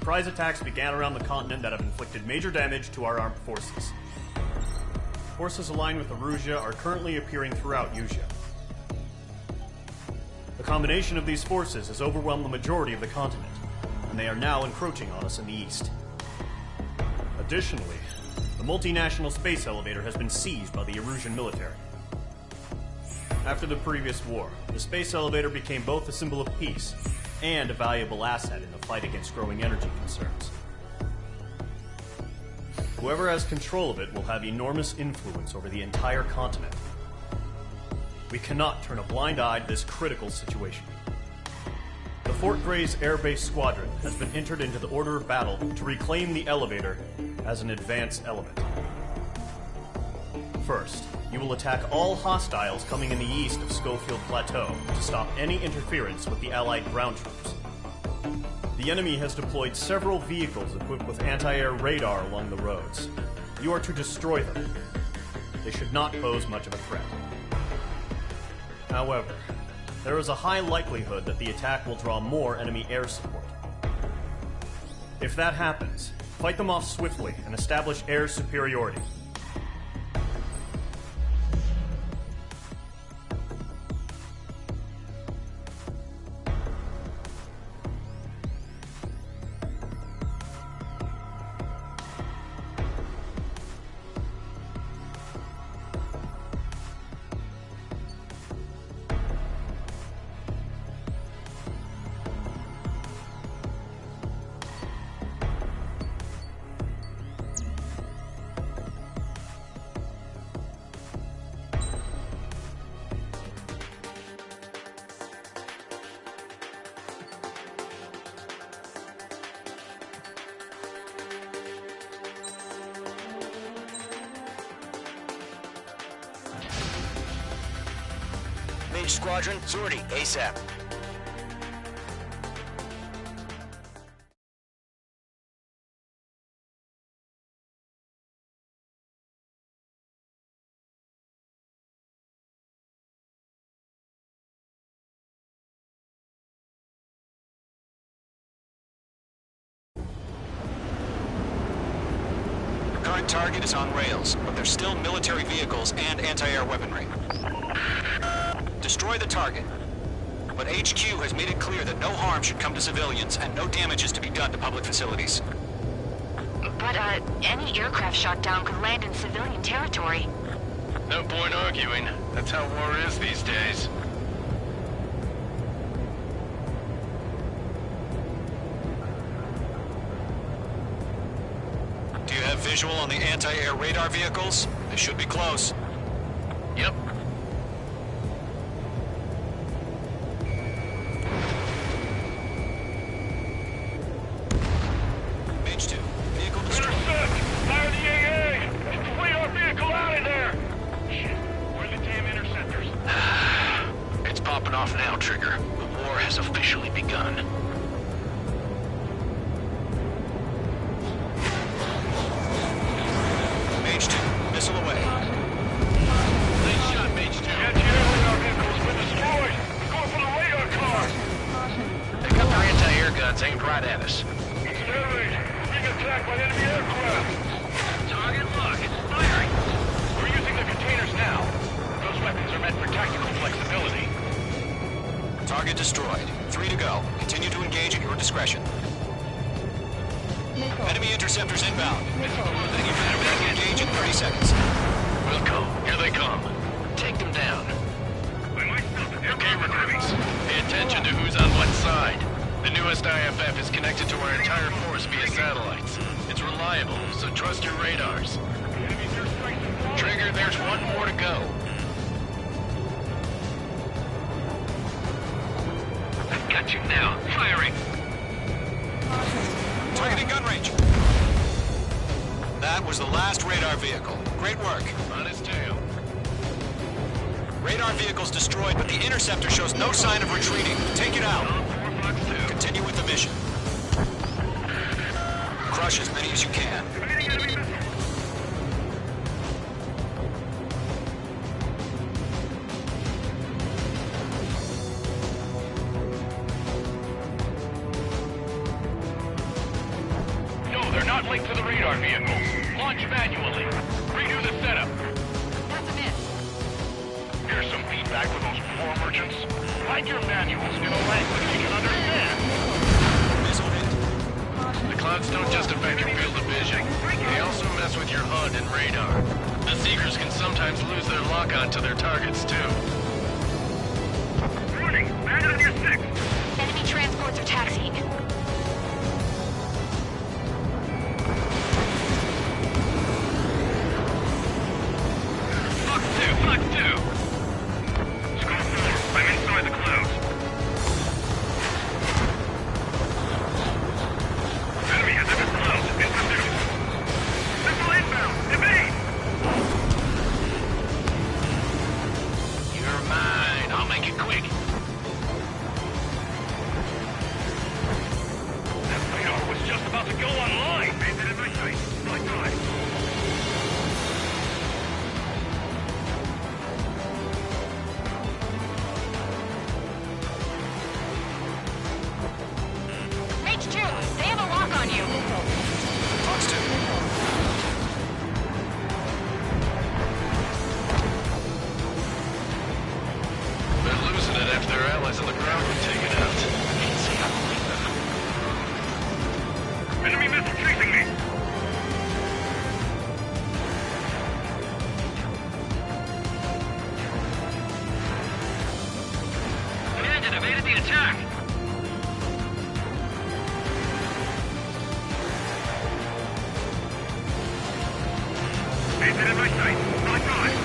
surprise attacks began around the continent that have inflicted major damage to our armed forces. Forces aligned with Erusia are currently appearing throughout Usea. The combination of these forces has overwhelmed the majority of the continent, and they are now encroaching on us in the east. Additionally, the multinational space elevator has been seized by the Erusian military. After the previous war, the space elevator became both a symbol of peace and a valuable asset in the fight against growing energy concerns. Whoever has control of it will have enormous influence over the entire continent. We cannot turn a blind eye to this critical situation. The Fort Grays Air Base Squadron has been entered into the order of battle to reclaim the elevator as an advance element. First, you will attack all hostiles coming in the east of Schofield Plateau to stop any interference with the Allied ground troops. The enemy has deployed several vehicles equipped with anti-air radar along the roads. You are to destroy them. They should not pose much of a threat. However, there is a high likelihood that the attack will draw more enemy air support. If that happens, fight them off swiftly and establish air superiority. Mage Squadron, sortie, ASAP. Current target is on rails, but there's still military vehicles and anti-air weaponry. Destroy the target. But HQ has made it clear that no harm should come to civilians and no damage is to be done to public facilities. But, any aircraft shot down could land in civilian territory. No point arguing. That's how war is these days. Do you have visual on the anti-air radar vehicles? They should be close. Yep. Mage 2, vehicle destroyed. Intercept! Fire the AA! Flee our vehicle out of there! Shit, where are the damn interceptors? It's popping off now, Trigger. The war has officially begun. Mage 2, missile away. Nice shot, Mage 2. Anti-air radar vehicles been destroyed! Going for the radar car! They got their anti-air guns aimed right at us. Sterling, being attacked by enemy aircraft! Target locked. Firing! We're using the containers now. Those weapons are meant for tactical flexibility. Target destroyed. 3 to go. Continue to engage at your discretion. Enemy interceptors inbound. Engage in 30 seconds. Wilco, here they come. Take them down. Okay, recruits. Pay attention to who's on what side. The newest IFF is connected to our entire force via satellites. It's reliable, so trust your radars. Trigger, there's one more to go. I've got you now. Firing. Targeting gun range. That was the last radar vehicle. Great work. On his tail. Radar vehicle's destroyed, but the interceptor shows no sign of retreating. Take it out. On 4 Fox 2. Continue with the mission. Crush as many as you can. not linked to the radar vehicle. Launch manually. Redo the setup. That's a miss. Here's some feedback for those floor merchants. Write your manuals in a language they can understand. Missile hit. The clouds don't just affect your field of vision. They also mess with your HUD and radar. The Seekers can sometimes lose their lock-on to their targets, too. Warning! Land on your six! Enemy transports are taxiing. Fox 2! Fox 2! Skull 4, I'm inside the clouds. Enemy has entered clouds. In pursuit. Missile inbound! Evade! You're mine. I'll make it quick. That radar was just about to go online! Maintain in my sight. Flight time. Mage 2, they have a lock on you. Fox 2. They're losing it after their allies on the ground were taken out. Can't say I believe them. Enemy missile chasing me! Landed evaded the attack! Maintain in my sight. Flight time.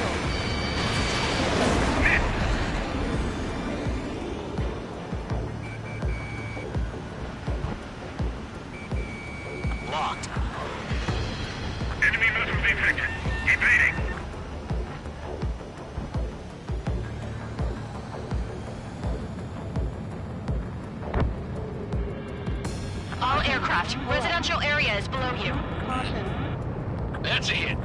Miss! Locked. Enemy missile detected. Evading. All aircraft, residential area is below you. That's a hit.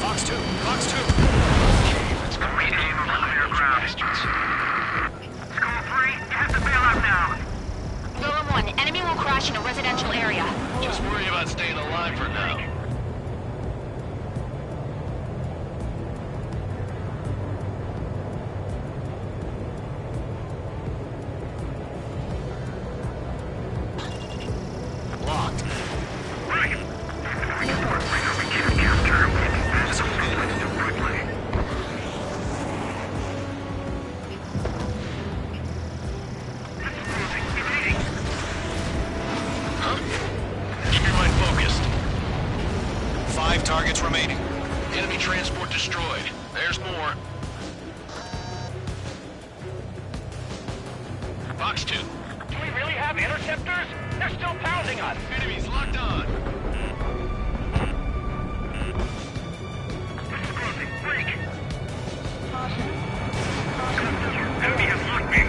Fox 2. Fox 2. Let's go. Rename of higher ground. Skull 3, you have to bail out now. Golem 1, enemy will crash in a residential area. Just worry about staying alive for now. Locked. Right. We can't capture. Missile hit. Quickly. Evading. Huh? Keep your mind focused. 5 targets remaining. Enemy transport destroyed. There's more. Fox 2. Do we really have interceptors? They're still pounding us. Enemies locked on. Crossing. Break. Enemy has locked me.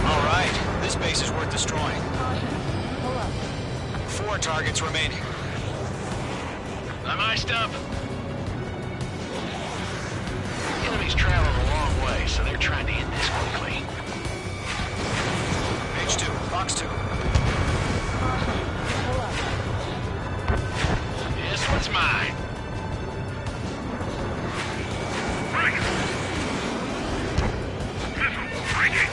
All right. This base is worth destroying. 4 targets remaining. I'm iced up. Enemies traveling a long way, so they're trying to end this quickly. Mage 2. Fox 2. This one's mine. Break. Missile. Breaking.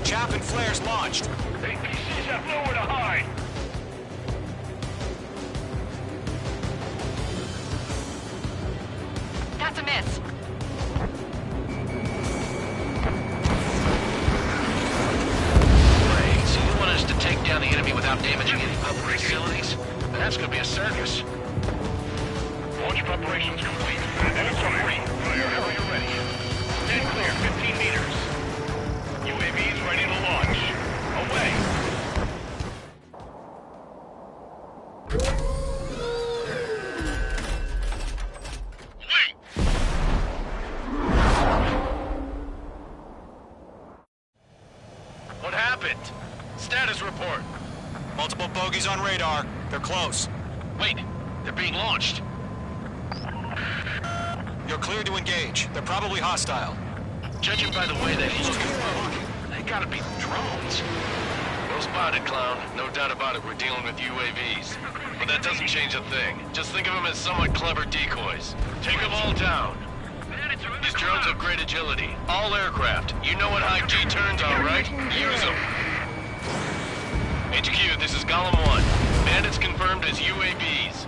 Chaff and flares launched. APCs have nowhere to hide. That's a miss. Wait, so you want us to take down the enemy without damaging any public facilities? That's gonna be a circus. Launch preparations complete. Enemy whenever you're ready. Stand clear, 15 meters. UAVs ready to launch. Away. Wait! it. Status report. Multiple bogeys on radar. They're close. Wait, they're being launched. You're clear to engage. They're probably hostile. Judging by the way they look and move, they gotta be drones. Well spotted, clown. No doubt about it, we're dealing with UAVs. But that doesn't change a thing. Just think of them as somewhat clever decoys. Take them all down. These drones have great agility. All aircraft. You know what high G-turns are, right? Use them. HQ, this is Golem 1. Bandits confirmed as UAVs.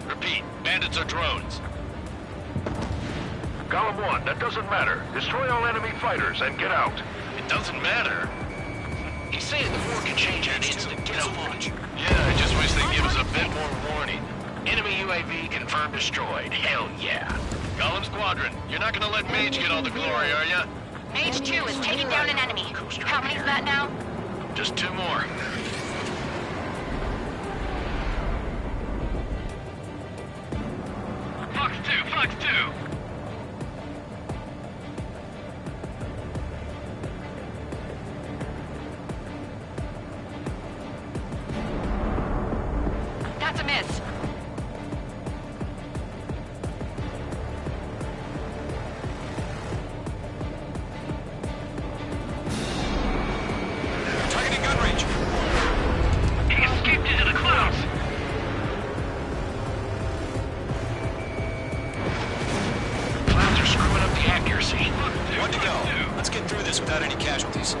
Repeat, bandits are drones. Golem 1, that doesn't matter. Destroy all enemy fighters and get out. It doesn't matter. He's saying the war can change in an instant. Get a launch. Yeah, I just wish they'd give us a bit more warning. Enemy UAV confirmed destroyed. Hell yeah. Golem Squadron, you're not gonna let Mage get all the glory, are ya? Mage 2 is taking down an enemy. How many's that now? Just 2 more. Fox 2, Fox 2. That's a miss. Targeting gun range. He escaped into the clouds. Clouds are screwing up the accuracy. One to go. Let's get through this without any casualties.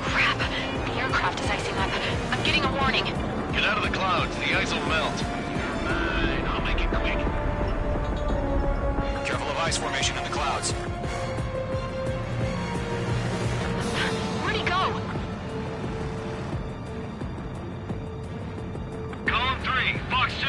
Crap. The aircraft is icing up. I'm getting a warning. Get out of the clouds, the ice will melt. Fine, I'll make it quick. Careful of ice formation in the clouds. Where'd he go? Golem 3, Fox 2.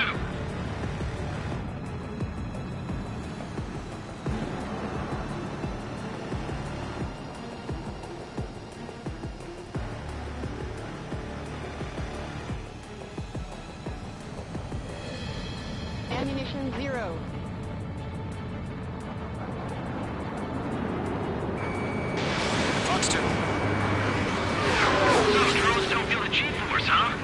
Ammunition 0. Fox 2. Those drones don't feel the G-force, huh?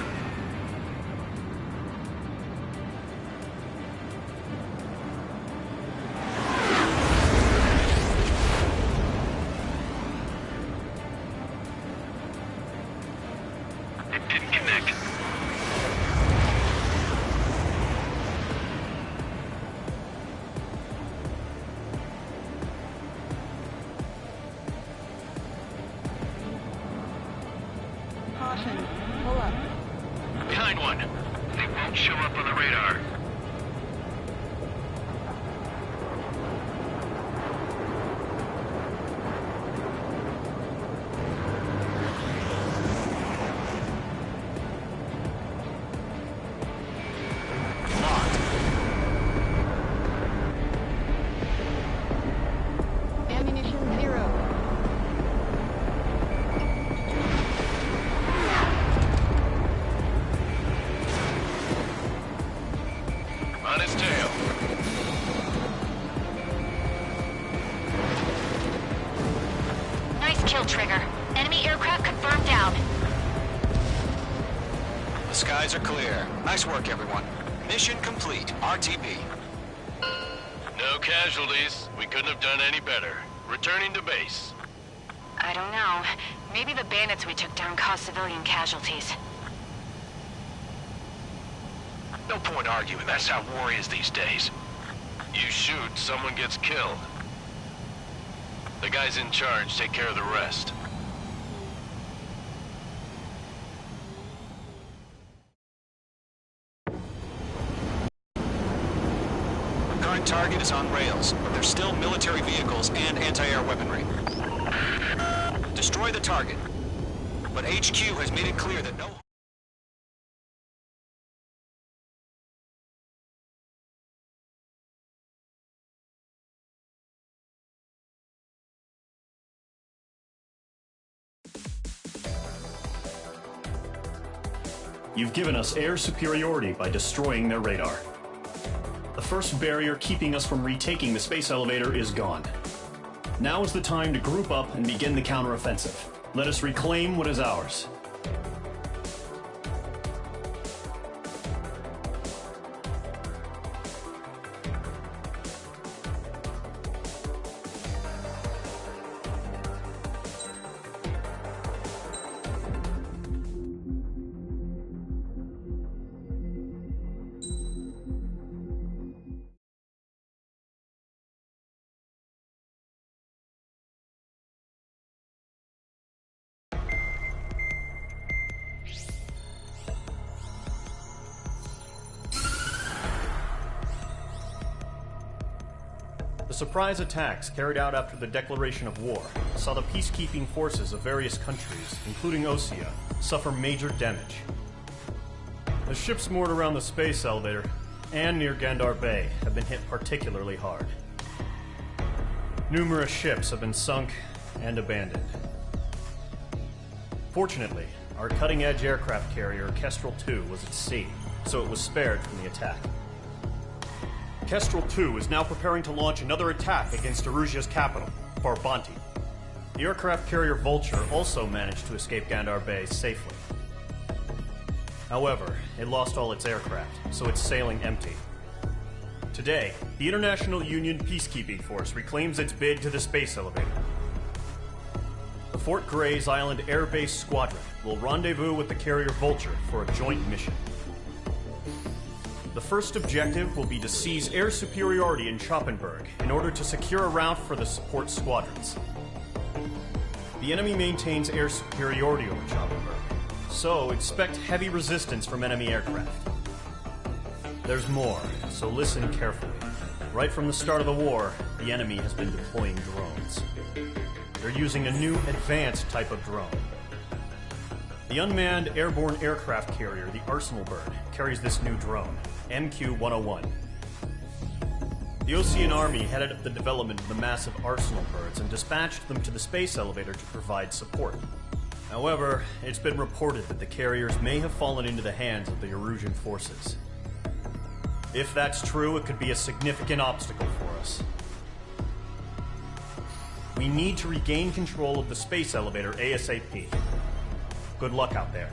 It didn't connect. Caution. Pull up. Behind one. They won't show up on the radar. Locked. Ammunition 0. On his tail. Nice kill, Trigger. Enemy aircraft confirmed down. The skies are clear. Nice work, everyone. Mission complete. RTB. No casualties. We couldn't have done any better. Returning to base. I don't know. Maybe the bandits we took down caused civilian casualties. No point arguing. That's how war is these days. You shoot, someone gets killed. The guys in charge take care of the rest. Current target is on rails, but there's still military vehicles and anti-air weaponry. Destroy the target. But HQ has made it clear that no... You've given us air superiority by destroying their radar. The first barrier keeping us from retaking the space elevator is gone. Now is the time to group up and begin the counteroffensive. Let us reclaim what is ours. The surprise attacks carried out after the declaration of war saw the peacekeeping forces of various countries, including Osea, suffer major damage. The ships moored around the space elevator and near Gandar Bay have been hit particularly hard. Numerous ships have been sunk and abandoned. Fortunately, our cutting-edge aircraft carrier Kestrel II was at sea, so it was spared from the attack. Kestrel II is now preparing to launch another attack against Erusia's capital, Farbanti. The aircraft carrier Vulture also managed to escape Gandar Bay safely. However, it lost all its aircraft, so it's sailing empty. Today, the International Union Peacekeeping Force reclaims its bid to the space elevator. The Fort Grays Island Air Base Squadron will rendezvous with the carrier Vulture for a joint mission. The first objective will be to seize air superiority in Schoppenberg in order to secure a route for the support squadrons. The enemy maintains air superiority over Schoppenberg, so expect heavy resistance from enemy aircraft. There's more, so listen carefully. Right from the start of the war, the enemy has been deploying drones. They're using a new advanced type of drone. The unmanned airborne aircraft carrier, the Arsenal Bird, carries this new drone, MQ-101. The Osean Army headed up the development of the massive Arsenal Birds and dispatched them to the space elevator to provide support. However, it's been reported that the carriers may have fallen into the hands of the Erusian forces. If that's true, it could be a significant obstacle for us. We need to regain control of the space elevator ASAP. Good luck out there.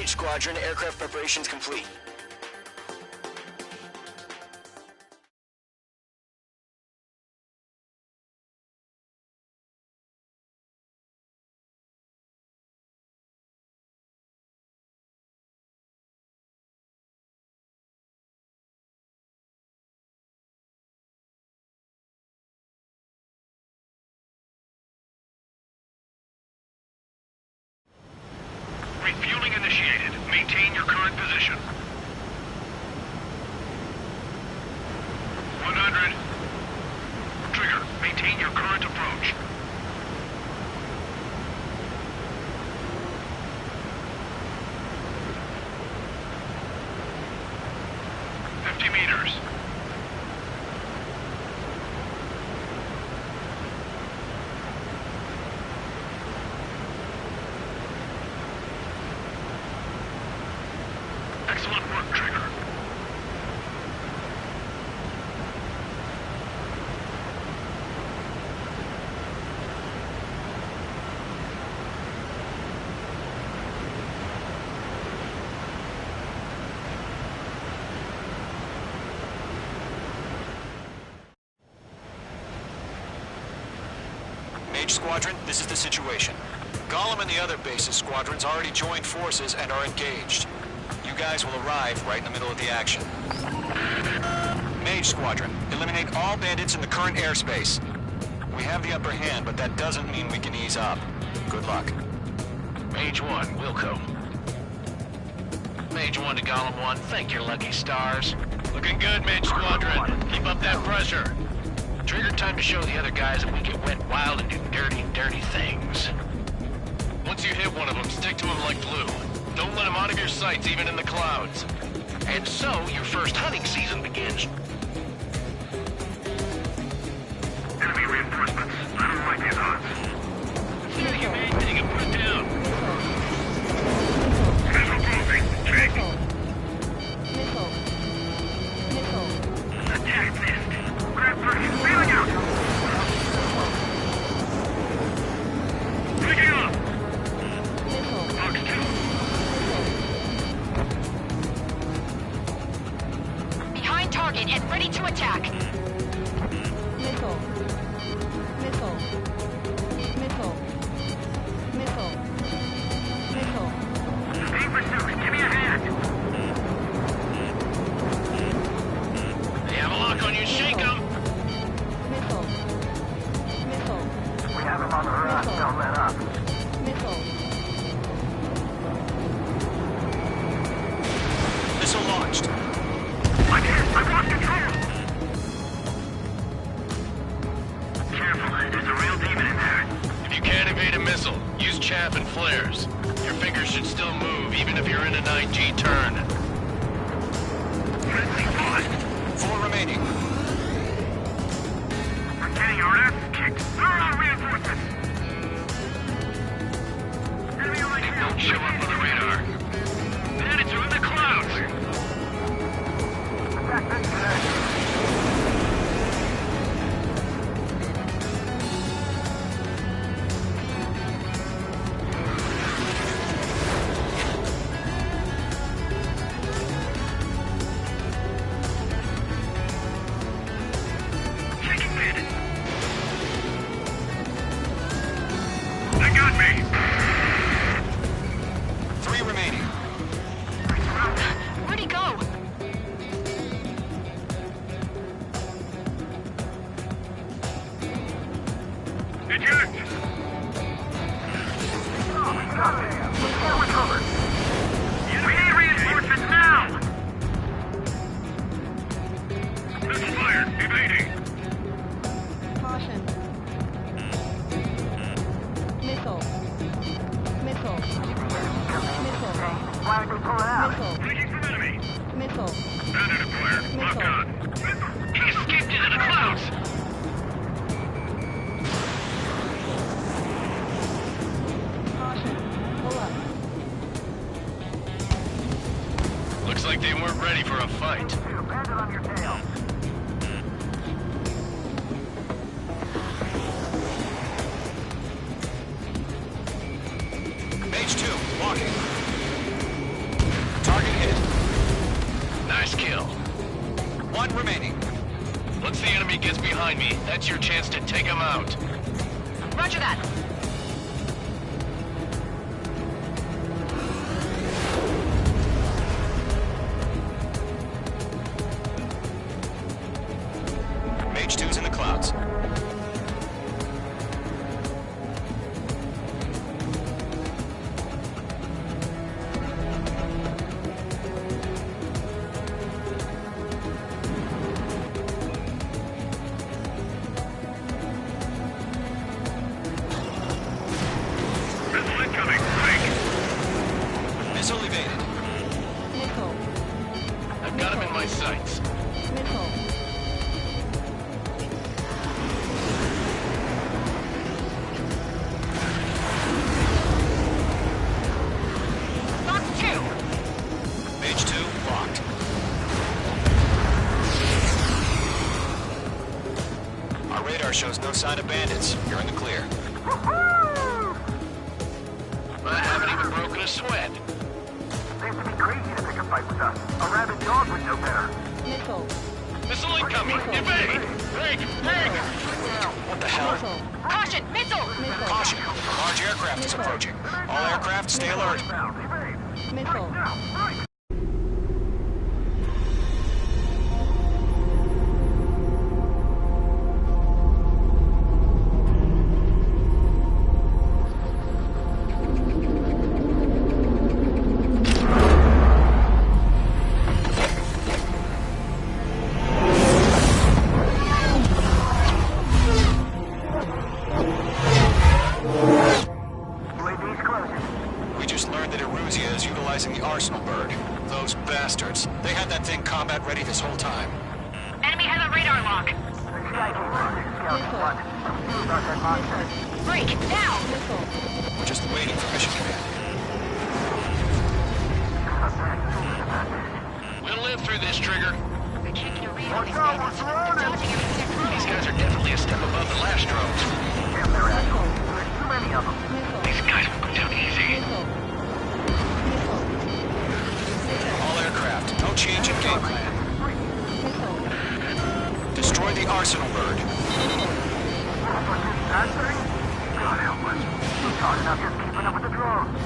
Mage Squadron, aircraft preparations complete. Refueling initiated. Maintain your current position. 100. Trigger, maintain your current approach. 50 meters. Excellent work, Trigger. Mage Squadron, this is the situation. Gollum and the other base's squadrons already joined forces and are engaged. You guys will arrive right in the middle of the action. Mage Squadron, eliminate all bandits in the current airspace. We have the upper hand, but that doesn't mean we can ease up. Good luck. Mage 1, Wilco. Mage 1 to Gollum 1, thank your lucky stars. Looking good, Mage Squadron. Keep up that pressure. Trigger, time to show the other guys that we can wet wild and do dirty, dirty things. Once you hit one of them, stick to him like glue. Don't let him out of your sights, even in the clouds. And so, your first hunting season begins. Enemy reinforcements. I don't like these odds. Yeah, you man, take it, put it down. Missile closing. Check. Missile. Missile. Attack missed. Grab three. Wheeling out. Picking up. Missile. Box 2. Behind target and ready to attack. Missile. Missile. Missile. Missile. Missile. Being pursued. Give me a hand. They have a lock on you, shake them. Missile. Missile. We have him on the run. Missile. Don't let up. Missile. Missile launched. I lost control. Careful. There's a real demon in there. If you can't evade a missile, use chaff and flares. Your fingers should still move, even if you're in an IG turn. Friendly fought. 4 remaining. We're getting our ass kicked. Throw out reinforcements. Enemy right here. Don't show up on the radar. Bandits are in the clouds. Attack this today. Taking mid. They got me. 3 remaining. Where'd he go? Eject! Oh, goddamn. We're covered. We need reinforcements now! Missile fired. Evading. Caution. Missile. Missile. Missile. Why are they pulling out? Missile. Taking some enemy. Missile. Bandit acquired. Lock Missile. on. He escaped into the clouds! Caution. Pull up. Looks like they weren't ready for a fight. Bandit on your tail. Mage 2, walking. chance to take them out. Roger that. Mage 2's in the clouds. Missile incoming. Break. Missile evaded. Missile. I've got him in my sights. Missile. Box 2. Mage 2 locked. Our radar shows no sign of bandits. You're in the clear. I haven't even broken a sweat. Seems to be crazy to pick a fight with us. A rabid dog would know better. Missile. Missile incoming! Evade! Break! Break! What the hell? Missile. Caution! Missile! Missile. Caution! A large aircraft is approaching. All aircraft, stay alert. Missile. UAV's closing. We just learned that Eruzia is utilizing the Arsenal bird. Those bastards. They had that thing combat ready this whole time. Enemy has a radar lock. Break! Now! Missile. We're just waiting for mission command. We'll live through this, Trigger. We're taking a read on these guys. They're dodging everything across. These guys are definitely a step above the last drones. Missile. Too many of them. Missile. These guys will go down easy. Missile. Missile. All aircraft, no change in game plan. Missile. Destroy the Arsenal bird. That thing? God help us. We're hard enough just keeping up with the drones.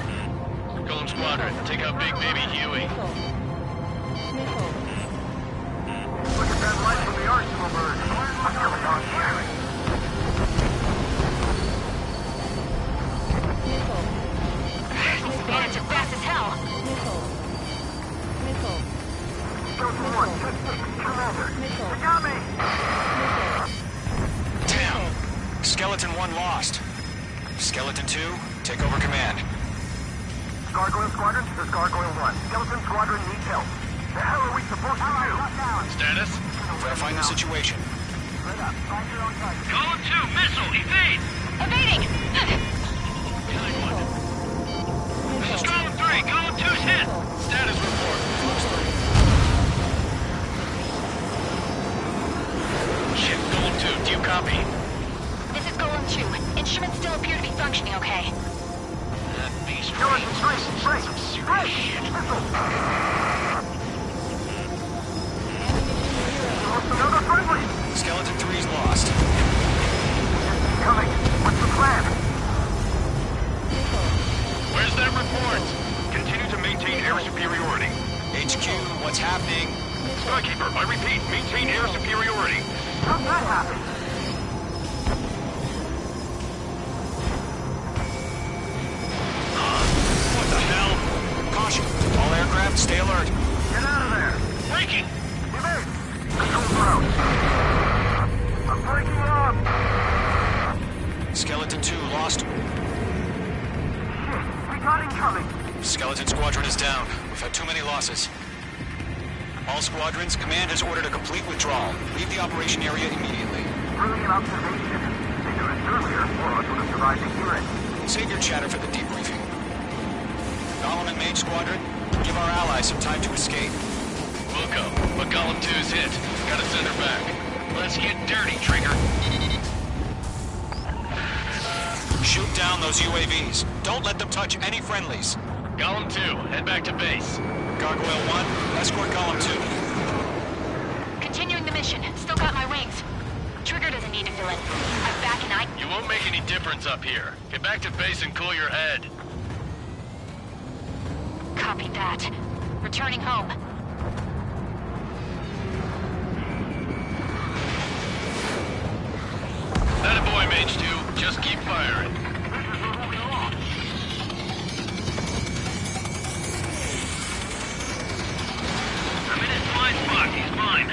Golem Squadron, take out Big Baby Huey. Missile. Missile. Look at that light from the Arsenal bird. I'm coming on here. Missile. These bandits are fast as hell. Missile. Missile. Delta 1, check 6, Commander. Missile. They got me. Missile. Damn! Skeleton 1 lost. Skeleton 2, take over command. Gargoyle Squadron, this is Gargoyle 1. Skeleton Squadron needs help. The hell are we supposed to do? Status? Verifying the situation. Golem 2, missile, evade! Evading! Behind one. This is Golem 3, Golem 2's hit! Status report. Shit, Golem 2, do you copy? This is Golem 2. Instruments still appear to be functioning okay. That beast Skeleton range 3, is some serious shit. Another friendly. Skeleton 3's lost. Coming. What's the plan? Where's that report? Continue to maintain air superiority. HQ, what's happening? Skykeeper, I repeat, maintain air superiority. How'd that happen? What the hell? Caution. All aircraft, stay alert. Get out of there. Breaking! Evade. Controls are out. I'm breaking up. Skeleton 2 lost. Shit, we got incoming. Skeleton Squadron is down. We've had too many losses. All squadrons, command has ordered a complete withdrawal. Leave the operation area immediately. Brilliant observation. They knew this earlier, or else would have survived to hear it. Save your chatter for the debriefing. Golem and Mage Squadron, give our allies some time to escape. We'll go, but Golem 2's hit. Gotta send her back. Let's get dirty, Trigger. Shoot down those UAVs. Don't let them touch any friendlies. Golem 2, head back to base. Gargoyle 1, escort Golem 2. Continuing the mission. Still got my wings. Trigger doesn't need need to fill in. I'm back and I... You won't make any difference up here. Get back to base and cool your head. Copy that. Returning home. That a boy, Mage 2. Just keep firing. I'm in his blind spot. He's mine.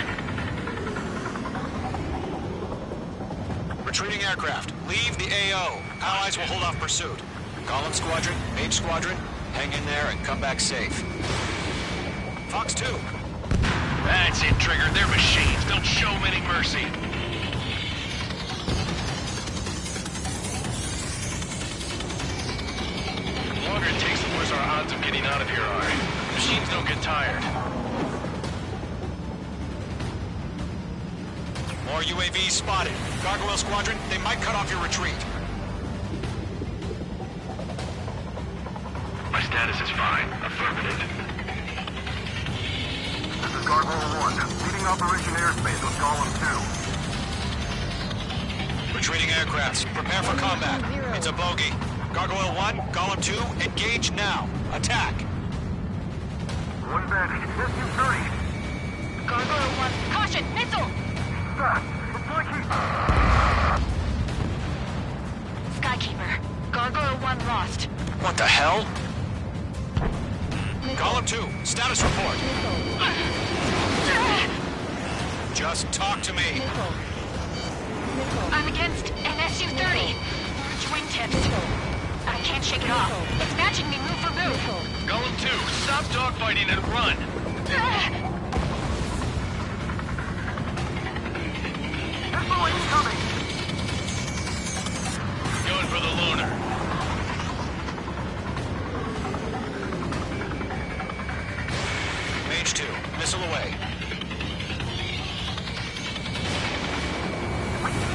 Retreating aircraft. Leave the AO. Allies will hold off pursuit. Golem Squadron, Mage Squadron, hang in there and come back safe. Fox 2. That's it, Trigger. They're machines. Don't show them any mercy. The longer it takes, the worse our odds of getting out of here are. Machines don't get tired. More UAVs spotted. Gargoyle Squadron, they might cut off your retreat. My status is fine. Affirmative. This is Gargoyle 1. Leading Operation Airspace with Golem 2. Retreating aircrafts, prepare for combat. It's a bogey. Gargoyle 1, Golem 2, engage now. Attack. One bandit. SU-30. Gargoyle 1. Caution! Missile! It's like he's... Skykeeper. Gargoyle 1 lost. What the hell? Missile. Golem 2, status report. Missile. Just talk to me. Missile. Missile. I'm against an SU-30. Large wingtips. Missile. I can't shake it off. It's matching me move for move. Missile. Golem 2, stop dogfighting and run. Missile incoming! Going for the loner. Mage 2, missile away.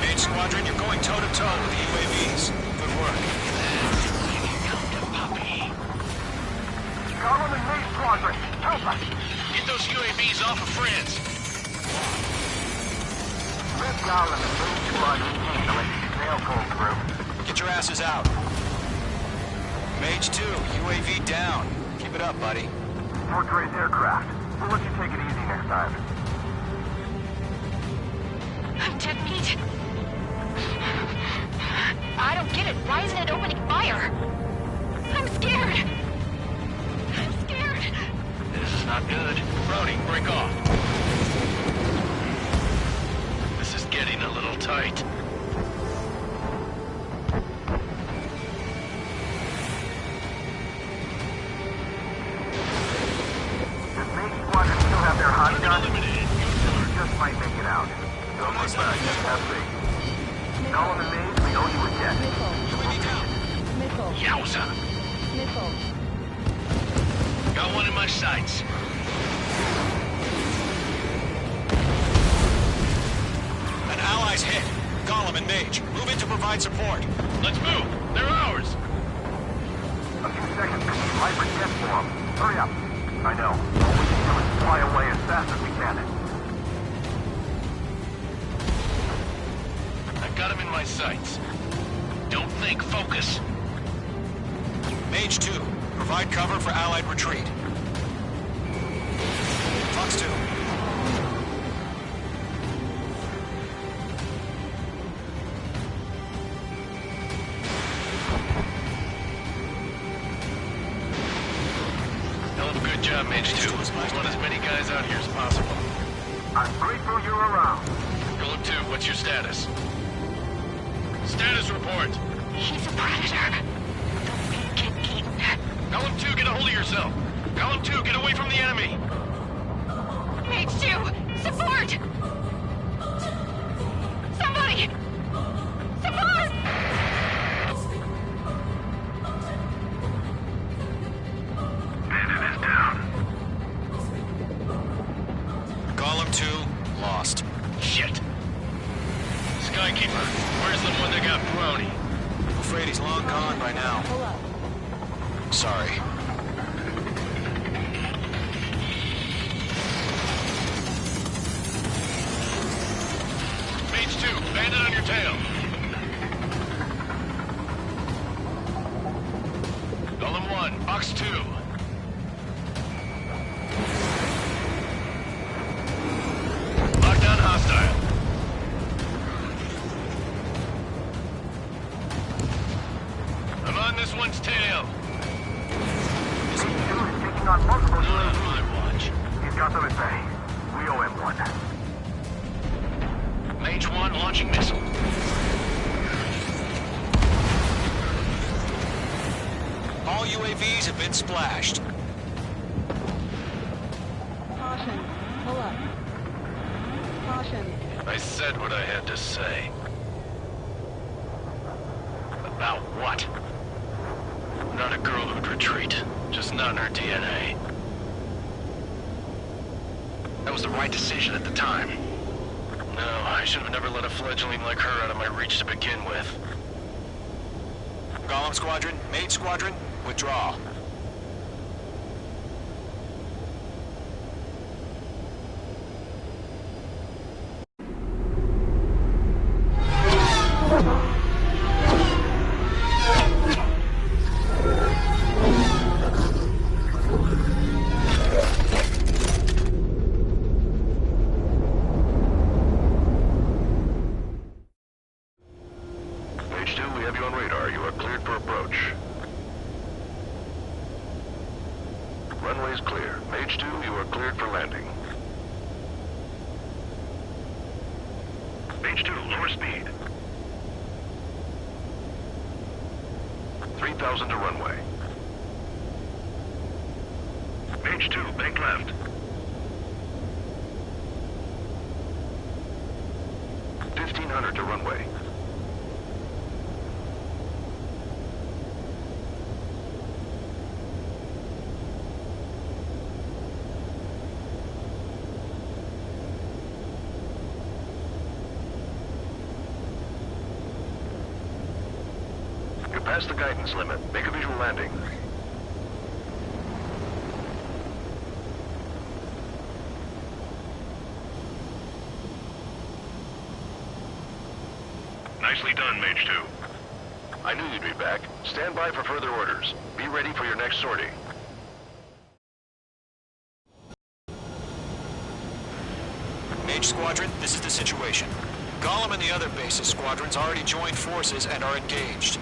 Mage Squadron, you're going toe-to-toe with the UAVs. Good work. Golem and Mage Squadron, help us! Get those UAVs off of France. Red Golem and Mage Squadron can't let these sail pull through. Get your asses out. Mage 2, UAV down. Keep it up, buddy. Portrait aircraft. We'll let you take it easy next time. I'm dead meat. I don't get it. Why isn't it opening fire? I'm scared. I'm scared. This is not good. Brody, break off. This is getting a little tight. Does Mage Squadron still have their hot Target gun? eliminated. You just might make it out. Don't look back. Have faith. Golem and Mage, we owe you a jet. Missile. UAV down. Missile. Yowza. Missile. Got one in my sights. An ally's hit. Golem and Mage, move in to provide support. Let's move. They're ours. A few seconds. Viper jet for them. Hurry up. I know. All we can do is fly away as fast as we can. I've got him in my sights. Don't think, focus. Mage 2, provide cover for Allied retreat. Fox 2. Hell of a good job, Mage 2. We want as many guys out here as possible. I'm grateful you're around. Golem 2, what's your status? Status report. He's a predator. The weak get eaten. Golem 2, get a hold of yourself. Golem 2, get away from the enemy. Mage 2, support! Somebody! Support! Bandit is down. Golem 2, lost. Shit. Skykeeper, where's the one that got Brony? I'm afraid he's long gone by now. Pull up. Sorry. Mage 2, bandit landed on your tail. Golem 1, Fox 2. Lockdown hostile. I'm on this one's tail. Taking on multiple Not on my watch. He's got them at bay. We owe him one. Mage 1 launching missile. All UAVs have been splashed. Caution. Pull up. Caution. I said what I had to say. About what? Not a girl who'd retreat. Just not in her DNA. That was the right decision at the time. No, I should have never let a fledgling like her out of my reach to begin with. Golem Squadron, Mage Squadron, withdraw. Mage 2, we have you on radar. You are cleared for approach. Runway's clear. Mage 2, you are cleared for landing. Mage 2, lower speed. 3,000 to runway. Mage 2, bank left. 1,500 to runway. You're past the guidance limit. Make a visual landing. Nicely done, Mage 2. I knew you'd be back. Stand by for further orders. Be ready for your next sortie. Mage Squadron, this is the situation. Golem and the other bases squadrons already joined forces and are engaged.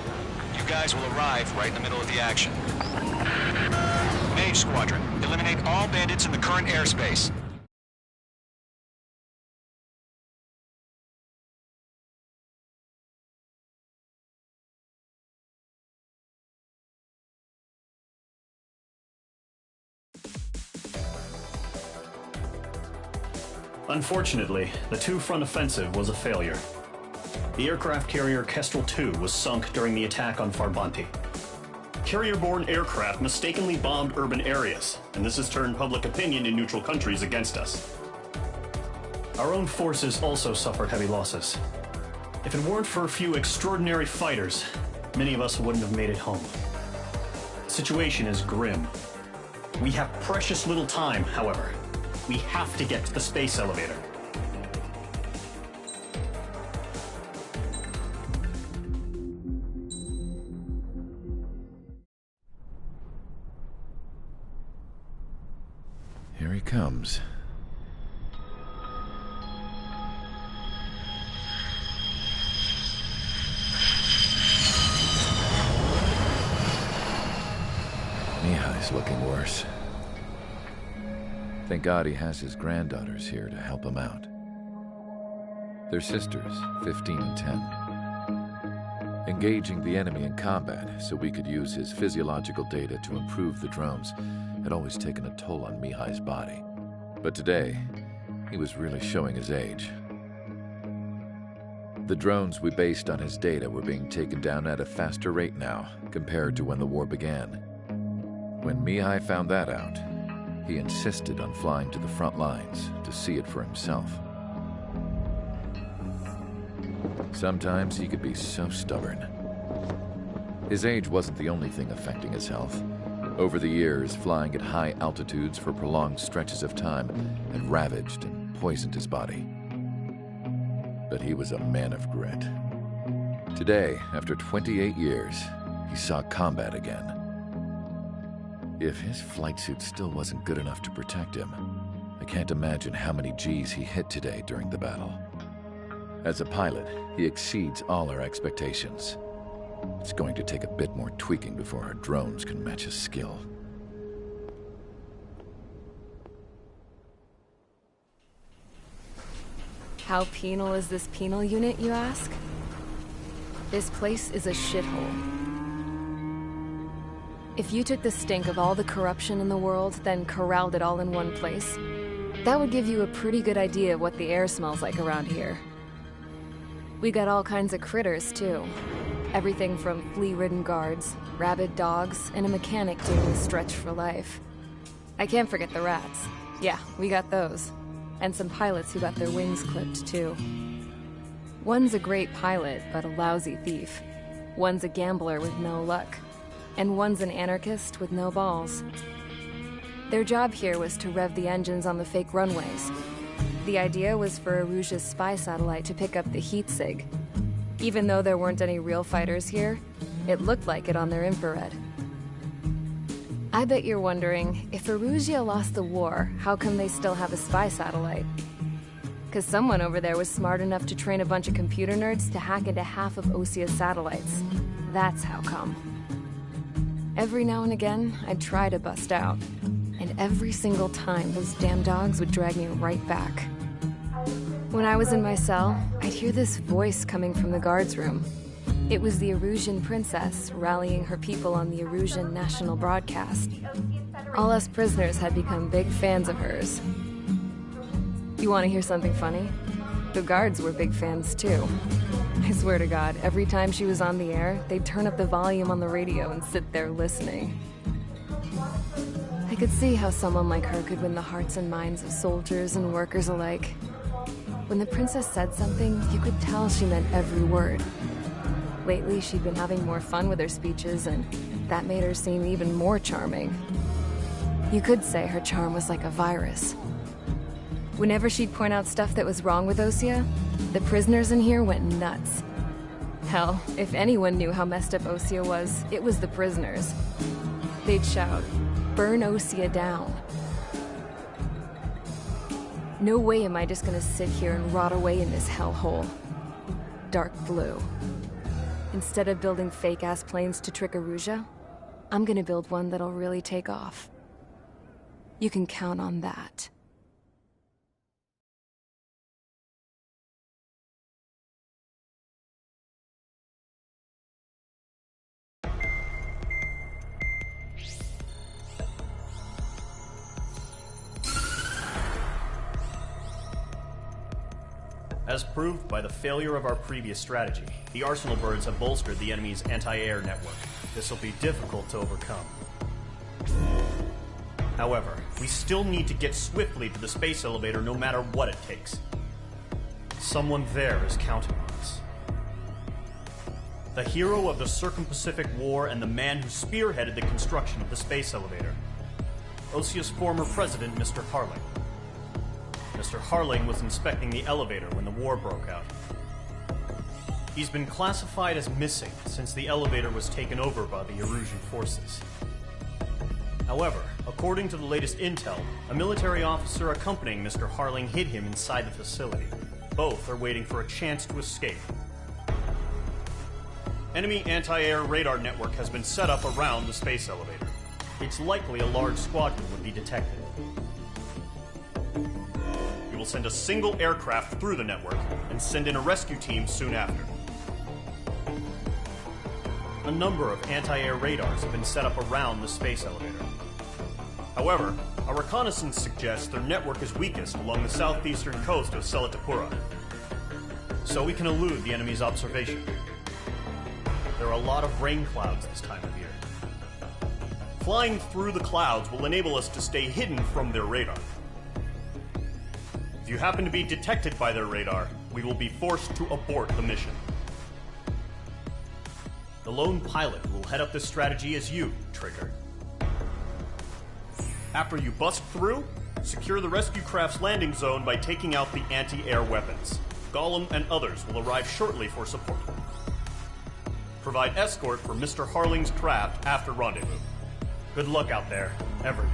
You guys will arrive right in the middle of the action. Mage Squadron, eliminate all bandits in the current airspace. Unfortunately, the two-front offensive was a failure. The aircraft carrier Kestrel II was sunk during the attack on Farbanti. Carrier-borne aircraft mistakenly bombed urban areas, and this has turned public opinion in neutral countries against us. Our own forces also suffered heavy losses. If it weren't for a few extraordinary fighters, many of us wouldn't have made it home. The situation is grim. We have precious little time, however. We have to get to the space elevator. Here he comes. Mihai's looking worse. Thank God he has his granddaughters here to help him out. They're sisters, 15 and 10. Engaging the enemy in combat so we could use his physiological data to improve the drones had always taken a toll on Mihai's body. But today, he was really showing his age. The drones we based on his data were being taken down at a faster rate now compared to when the war began. When Mihai found that out, he insisted on flying to the front lines to see it for himself. Sometimes he could be so stubborn. His age wasn't the only thing affecting his health. Over the years, flying at high altitudes for prolonged stretches of time had ravaged and poisoned his body. but he was a man of grit. Today, after 28 years, he saw combat again. If his flight suit still wasn't good enough to protect him, I can't imagine how many G's he hit today during the battle. As a pilot, he exceeds all our expectations. It's going to take a bit more tweaking before our drones can match his skill. How penal is this penal unit, you ask? This place is a shithole. If you took the stink of all the corruption in the world, then corralled it all in one place, that would give you a pretty good idea of what the air smells like around here. We got all kinds of critters, too. Everything from flea-ridden guards, rabid dogs, and a mechanic doing the stretch for life. I can't forget the rats. Yeah, we got those. And some pilots who got their wings clipped, too. One's a great pilot, but a lousy thief. One's a gambler with no luck. And one's an anarchist with no balls. Their job here was to rev the engines on the fake runways. The idea was for Erusia's spy satellite to pick up the heat sig. Even though there weren't any real fighters here, it looked like it on their infrared. I bet you're wondering, if Erusia lost the war, how come they still have a spy satellite? Because someone over there was smart enough to train a bunch of computer nerds to hack into half of Osia's satellites. That's how come. Every now and again, I'd try to bust out. And every single time, those damn dogs would drag me right back. When I was in my cell, I'd hear this voice coming from the guards room. It was the Erusian princess rallying her people on the Erusian national broadcast. All us prisoners had become big fans of hers. You want to hear something funny? The guards were big fans too. I swear to God, every time she was on the air, they'd turn up the volume on the radio and sit there listening. I could see how someone like her could win the hearts and minds of soldiers and workers alike. When the princess said something, you could tell she meant every word. Lately, she'd been having more fun with her speeches, and that made her seem even more charming. You could say her charm was like a virus. Whenever she'd point out stuff that was wrong with Osia, the prisoners in here went nuts. Hell, if anyone knew how messed up Osia was, it was the prisoners. They'd shout, "Burn Osia down." No way am I just gonna sit here and rot away in this hellhole. Dark blue. Instead of building fake-ass planes to trick Erusia, I'm gonna build one that'll really take off. You can count on that. As proved by the failure of our previous strategy, the Arsenal birds have bolstered the enemy's anti-air network. This will be difficult to overcome. However, we still need to get swiftly to the space elevator no matter what it takes. Someone there is counting on us. The hero of the Circum-Pacific War and the man who spearheaded the construction of the space elevator. Osia's former president, Mr. Harling. Mr. Harling was inspecting the elevator when the war broke out. He's been classified as missing since the elevator was taken over by the Erusian forces. However, according to the latest intel, a military officer accompanying Mr. Harling hid him inside the facility. Both are waiting for a chance to escape. Enemy anti-air radar network has been set up around the space elevator. It's likely a large squadron would be detected. We will send a single aircraft through the network and send in a rescue team soon after. A number of anti-air radars have been set up around the space elevator. However, our reconnaissance suggests their network is weakest along the southeastern coast of Selatapura, so we can elude the enemy's observation. There are a lot of rain clouds this time of year. Flying through the clouds will enable us to stay hidden from their radar. If you happen to be detected by their radar, we will be forced to abort the mission. The lone pilot who will head up this strategy is you, Trigger. After you bust through, secure the rescue craft's landing zone by taking out the anti-air weapons. Gollum and others will arrive shortly for support. Provide escort for Mr. Harling's craft after rendezvous. Good luck out there, everyone.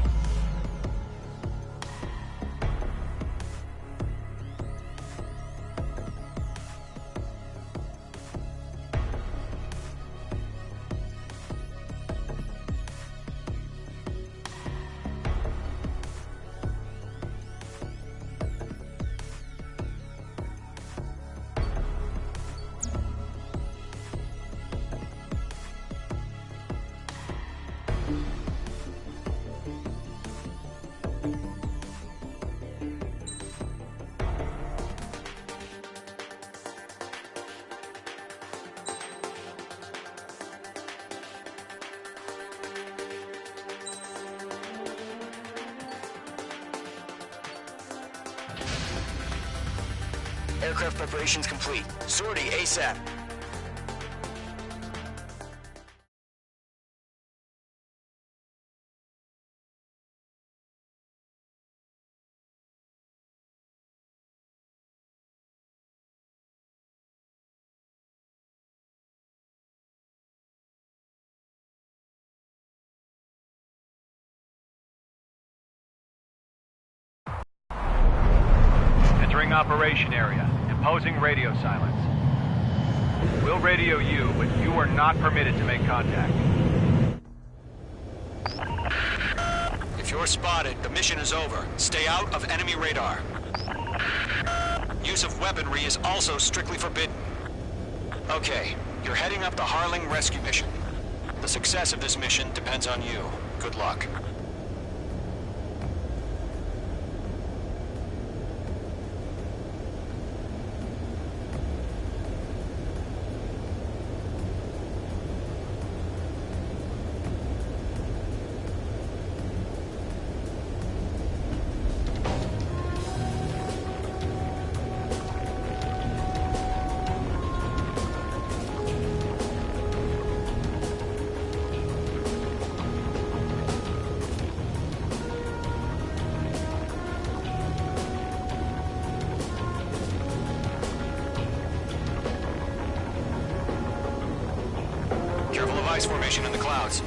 Aircraft preparations complete. Sortie ASAP. Entering operation area. Imposing radio silence. We'll radio you, but you are not permitted to make contact. If you're spotted, the mission is over. Stay out of enemy radar. Use of weaponry is also strictly forbidden. Okay, you're heading up the Harling rescue mission. The success of this mission depends on you. Good luck. Careful of ice formation in the clouds.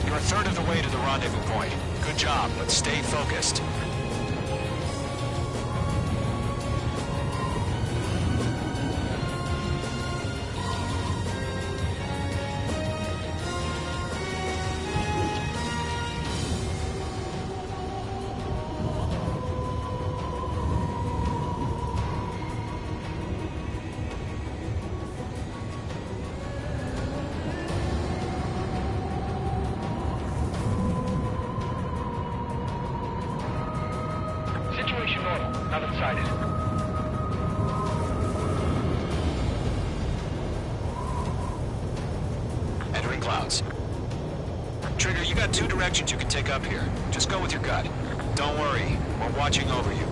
You're a third of the way to the rendezvous point. Good job, but stay focused. Situation normal. Nothing sighted. Entering clouds. Trigger, you got two directions you can take up here. Just go with your gut. Don't worry, we're watching over you.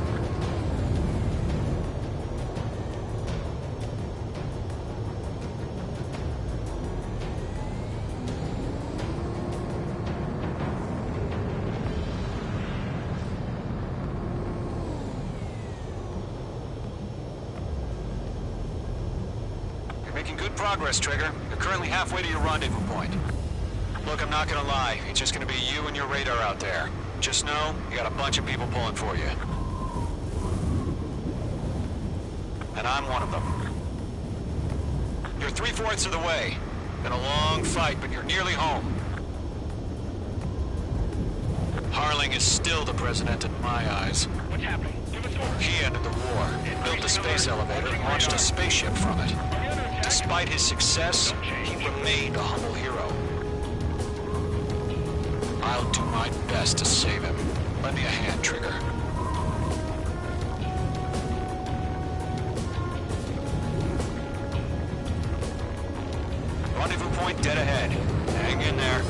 Making good progress, Trigger. You're currently halfway to your rendezvous point. Look, I'm not gonna lie. It's just gonna be you and your radar out there. Just know, you got a bunch of people pulling for you. And I'm one of them. You're 3/4 of the way. Been a long fight, but you're nearly home. Harling is still the president in my eyes. What's happening? Give us orders. He ended the war, built a space elevator, and launched a spaceship from it. Despite his success, he remained a humble hero. I'll do my best to save him. Lend me a hand, Trigger. Rendezvous point dead ahead. Hang in there.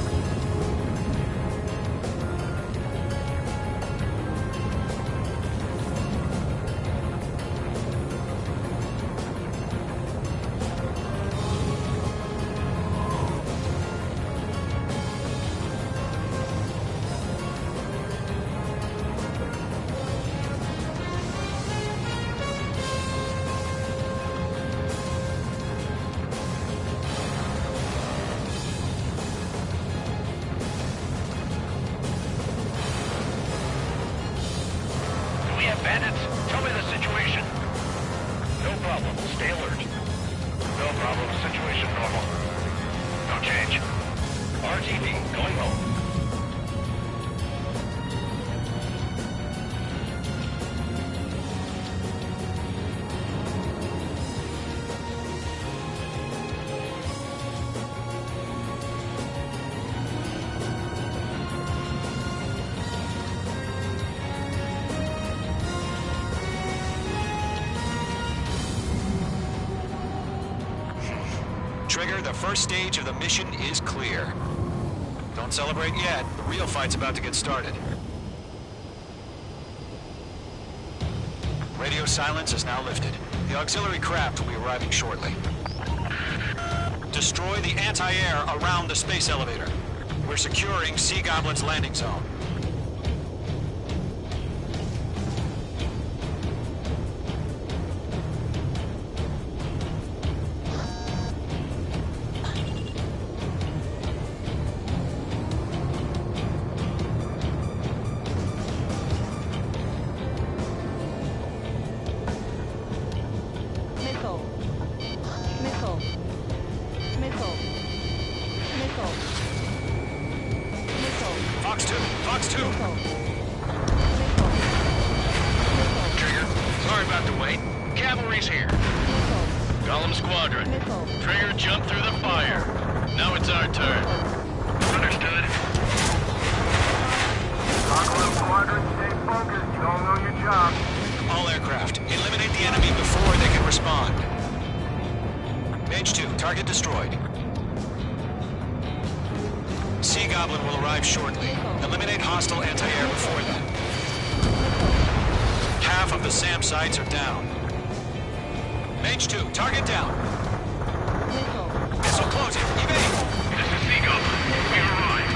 Bandits, tell me the situation. No problem. Stay alert. No problem. Situation normal. No change. RTD, going home. Trigger, the first stage of the mission is clear. Don't celebrate yet. The real fight's about to get started. Radio silence is now lifted. The auxiliary craft will be arriving shortly. Destroy the anti-air around the space elevator. We're securing Sea Goblin's landing zone. Fox 2! Fox 2! Trigger, sorry about the wait. Cavalry's here. Gollum Squadron. Trigger jumped through the fire. Now it's our turn. Understood. Gollum Squadron, stay focused. You all know your job. All aircraft, eliminate the enemy before they can respond. Mage 2, target destroyed. Sea Goblin will arrive shortly. Eliminate hostile anti-air before then. Half of the SAM sites are down. Mage 2, target down. Missile closing, evade! This is Sea Goblin. We arrived.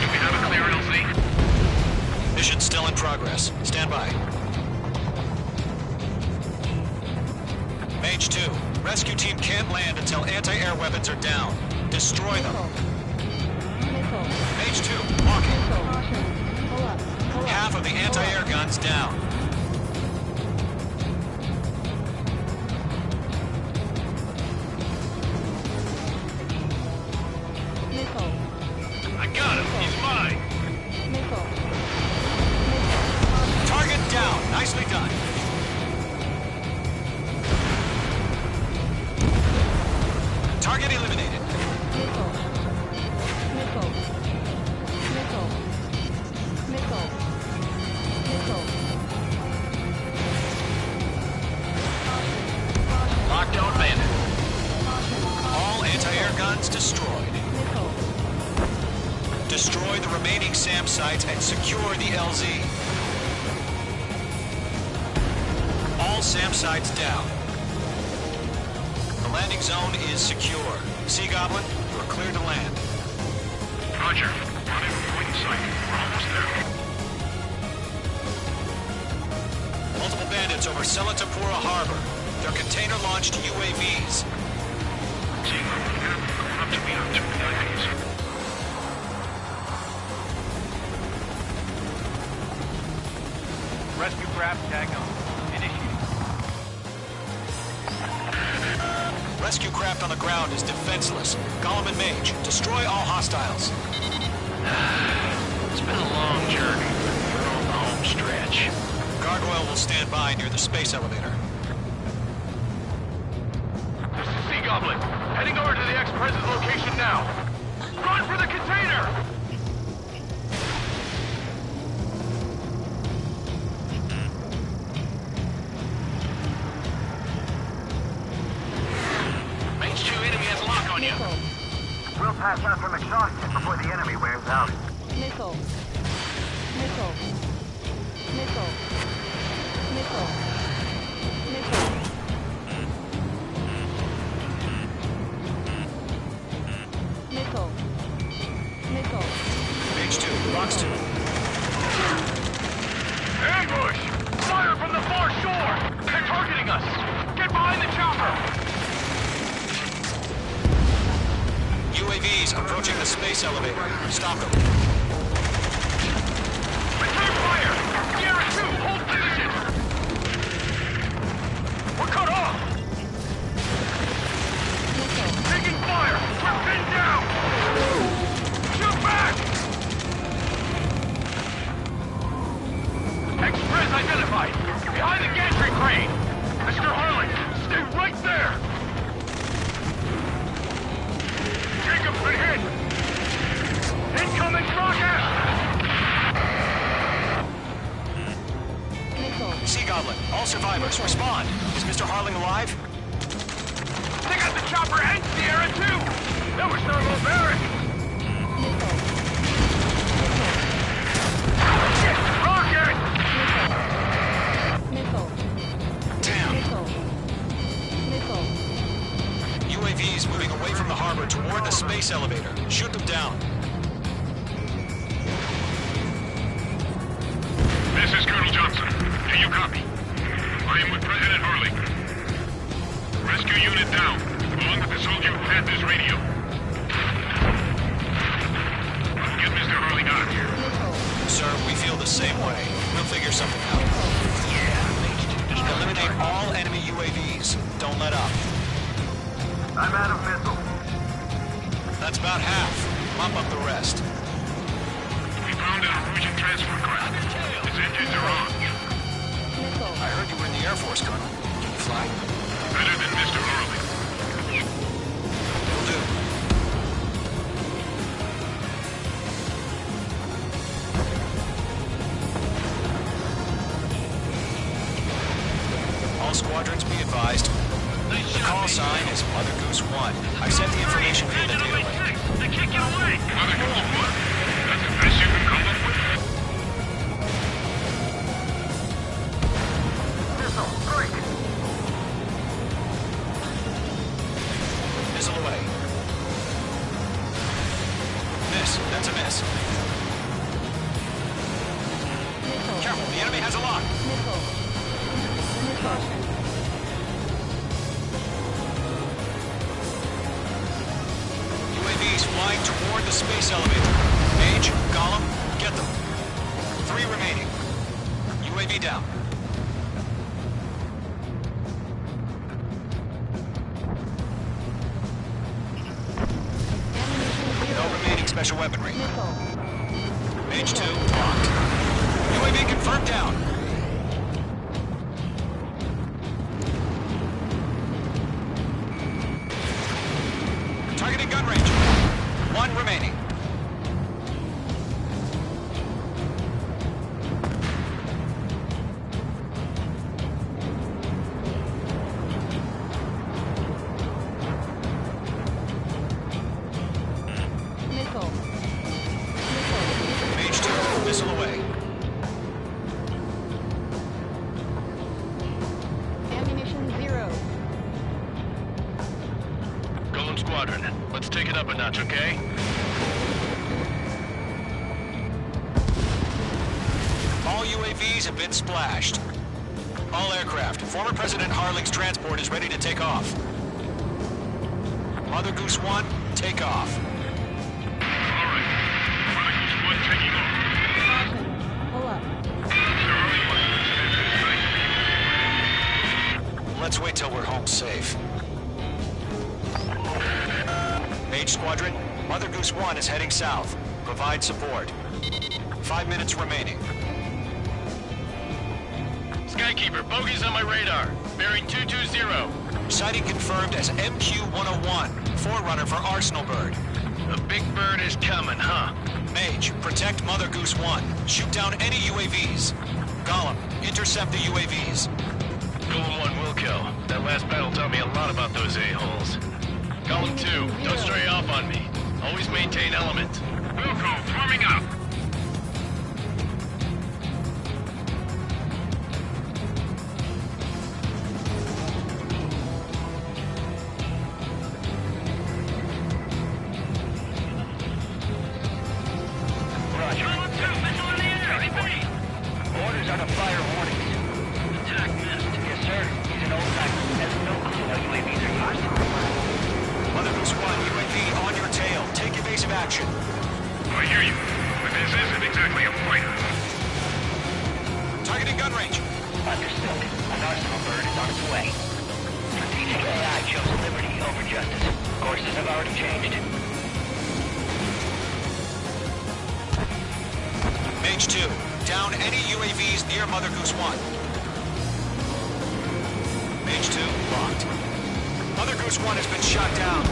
Do we have a clear LZ? Mission still in progress. Stand by. Mage 2, rescue team can't land until anti-air weapons are down. Destroy them. Mage 2, walking. Half of the anti-air guns down. I got him. He's mine. Target down. Nicely done. Target eliminated. Lockdown bandit. All anti-air guns destroyed. Destroy the remaining SAM sites and secure the LZ. All SAM sites down. The landing zone is secure. Sea Goblin, you are clear to land. Roger. Rendezvous point in sight. We're almost there. Multiple bandits over Selatapura Harbor. They're container-launched UAVs. Sea Goblin, going up to meet our two VIPs. Rescue craft tag on. Initiate. Rescue craft on the ground is defenseless. Gollum and Mage, destroy all hostiles. It's been a long journey. We're on the home stretch. Gargoyle will stand by near the space elevator. This is Sea Goblin. Heading over to the ex-president's location now. Run for the container! Mage 2 enemy has a lock on you. Missile. We'll pass out from exhaustion before the enemy wears out. Missile. Missile. Missile. Missile. Missile. Missile. Missile. Mage 2, Box 2. Ambush! Fire from the far shore! They're targeting us! Get behind the chopper! UAVs approaching the space elevator. Stop them. Return fire! Sierra 2, hold position! We're cut off! Taking fire! We're pinned down! Shoot back! Express identified! Behind the gantry crane! Mr. Harling, stay right there! Jacob's been hit! Incoming rocket! Sea Goblin, all survivors, respond. Is Mr. Harling alive? They got the chopper and Sierra 2! That was thermal barrack! Rocket! Damn. UAVs moving away from the harbor toward the space elevator. Shoot them down. This is Colonel Johnson. Do you copy? I am with President Harling. Rescue unit down, along with the soldier who had this radio. Get Mr. Harling out of here. Sir, we feel the same way. We'll figure something out. Eliminate all enemy UAVs. Don't let up. I'm out of missiles. That's about half. Mop up the rest. We found an Norwegian transfer craft. Its engines are on. I heard you were in the Air Force, Colonel. Can you fly? Better than Mr. Harling. Will do. All squadrons be advised. The call sign is Mother Goose 1. I sent the information via the data link. They can't get away! Mother Goose 1. That's the best you can come up with? Missile, break! Missile away. Miss. That's a miss. Careful, the enemy has a lock. UAVs flying toward the space elevator. Mage, Gollum, get them. 3 remaining. UAV down. No remaining special weaponry. Mage 2, locked. UAV confirmed down. Targeting gun range. 1 remaining. Mage 2, missile away. Ammunition 0. Golem Squadron, let's take it up a notch, okay? All UAVs have been splashed. All aircraft, former President Harling's transport is ready to take off. Mother Goose 1, take off. All right. Mother Goose 1 taking off. Pull up. Mr. Harling must have said Let's wait till we're home safe. Mage Squadron, Mother Goose 1 is heading south. Provide support. 5 minutes remaining. Skykeeper, bogey's on my radar. Bearing 220. Sighting confirmed as MQ-101, forerunner for Arsenal Bird. The big bird is coming, huh? Mage, protect Mother Goose 1. Shoot down any UAVs. Gollum, intercept the UAVs. Golem 1 will kill. That last battle taught me a lot about those a-holes. Golem 2, don't stray off on me. Always maintain element. Wilco, forming up. Roger. Orders are to fire warnings. Attack missed. Yes, sir. He's an old timer. Has no clue how UAVs are used. Mother Goose 1, UAV on your tail. Take evasive action. I hear you, but this isn't exactly a fighter. Targeting gun range. Understood. An Arsenal Bird is on its way. Strategic AI chose liberty over justice. Courses have already changed. Mage 2, down any UAVs near Mother Goose 1. Mage 2, locked. Mother Goose 1 has been shot down.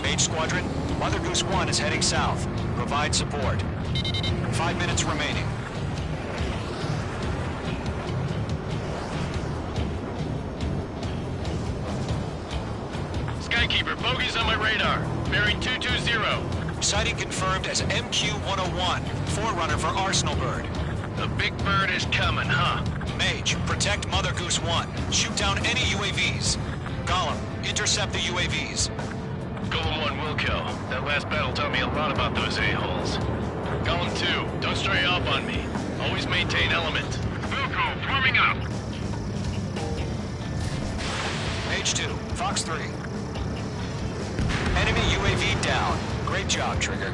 Mage Squadron, Mother Goose 1 is heading south. Provide support. 5 minutes remaining. Skykeeper, bogey's on my radar. Bearing 220. Sighting confirmed as MQ-101, forerunner for Arsenal Bird. The big bird is coming, huh? Mage, protect Mother Goose 1. Shoot down any UAVs. Gollum, intercept the UAVs. Golem 1 will kill. That last battle taught me a lot about those a-holes. Golem 2, don't stray off on me. Always maintain element. Wilco, forming up. Mage 2, Fox 3. Enemy UAV down. Great job, Trigger.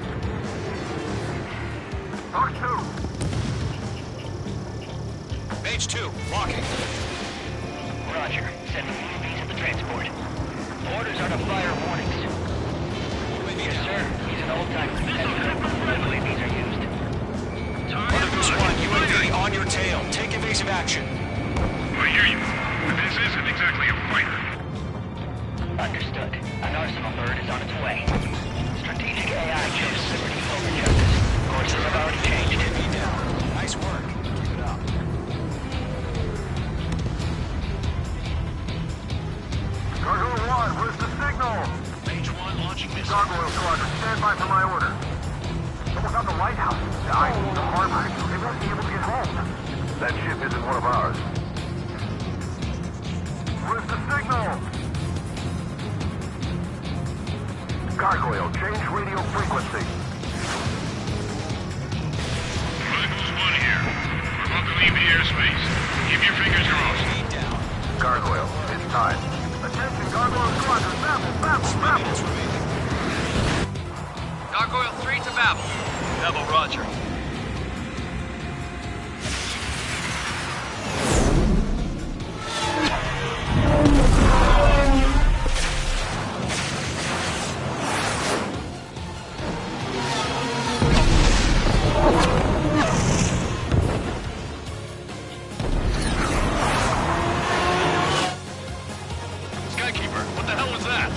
Fox 2. Mage 2, locking. Roger. Sending UAVs at the transport. Orders are to fire warnings. UAV Yes, down. sir. He's an old timer. Has no clue how UAVs are used. Mother Goose 1, UAV on your tail. Take evasive action. I hear you, but this isn't exactly a fighter. Understood. An Arsenal Bird is on its way. Strategic AI chose liberty over justice. Courses have already changed. UAV down. Nice work. Keep it up. Gargoyle 1, where's the signal? Mage 1 launching missile. Gargoyle Squadron, stand by for my order. Someone's on the lighthouse. The harbor. They won't be able to get home. That ship isn't one of ours. Where's the signal? Gargoyle, change radio frequency. Mother Goose 1 here. We're about to leave the airspace. Keep your fingers crossed. UAV down. Gargoyle, it's time. Attention, Gargoyle Squadron, babble. 3 minutes remaining. Gargoyle 3 to Babel. Double Roger. Skykeeper, what the hell was that?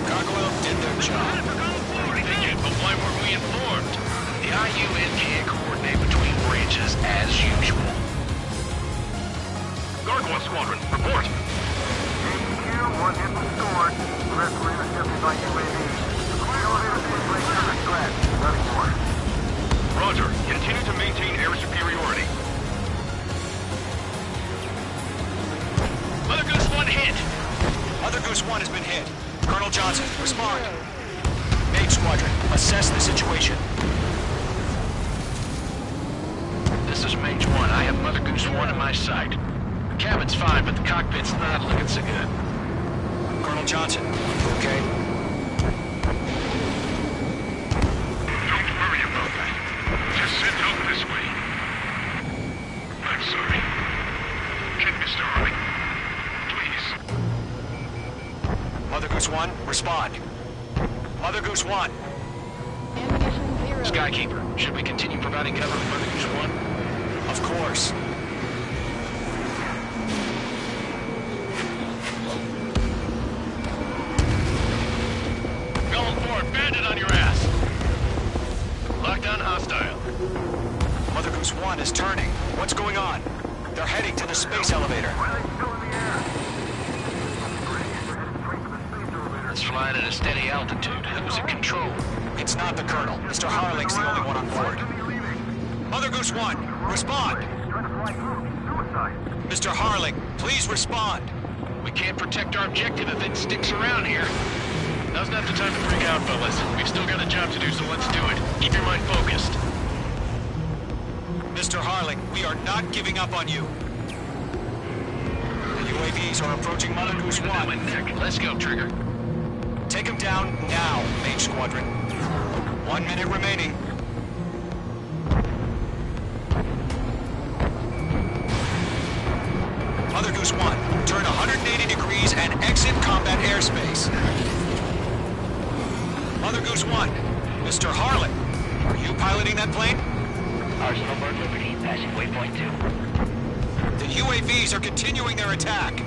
Gargoyle did their job. They did, but why weren't we informed? The IUN can't coordinate between branches as usual. Gargoyle Squadron, report. HQ, 1 hit restored. The rest were intercepted by UAV. The elevator pin breaks under threat. Nothing more. Roger. Continue to maintain air superiority. Mother Goose 1 hit. Mother Goose 1 has been hit. Colonel Johnson, respond. Mage Squadron, assess the situation. This is Mage 1. I have Mother Goose 1 in my sight. The cabin's fine, but the cockpit's not looking so good. Colonel Johnson, you okay? Don't worry about that. Just send out this way. I'm sorry. Get Mr. Harling. Please. Mother Goose 1, respond. Mother Goose 1. Ammunition 0. Skykeeper, should we continue providing cover for Mother Goose 1? Of course. Going forward, bandit on your ass. Lockdown hostile. Mother Goose 1 is turning. What's going on? They're heading to the space elevator. It's flying at a steady altitude. Who's in control? It's not the Colonel. Mr. Harling's the only one on board. Mother Goose 1, respond! Mr. Harling, please respond! We can't protect our objective if it sticks around here. Now's not the time to freak out, fellas. We've still got a job to do, so let's do it. Keep your mind focused. Mr. Harling, we are not giving up on you. The UAVs are approaching Mother Goose 1. My neck. Let's go, Trigger. Take him down now, Mage Squadron. 1 minute remaining. Mother Goose 1, turn 180 degrees and exit combat airspace. Mother Goose 1, Mr. Harling, are you piloting that plane? Arsenal Bird Liberty, passing waypoint 2. The UAVs are continuing their attack.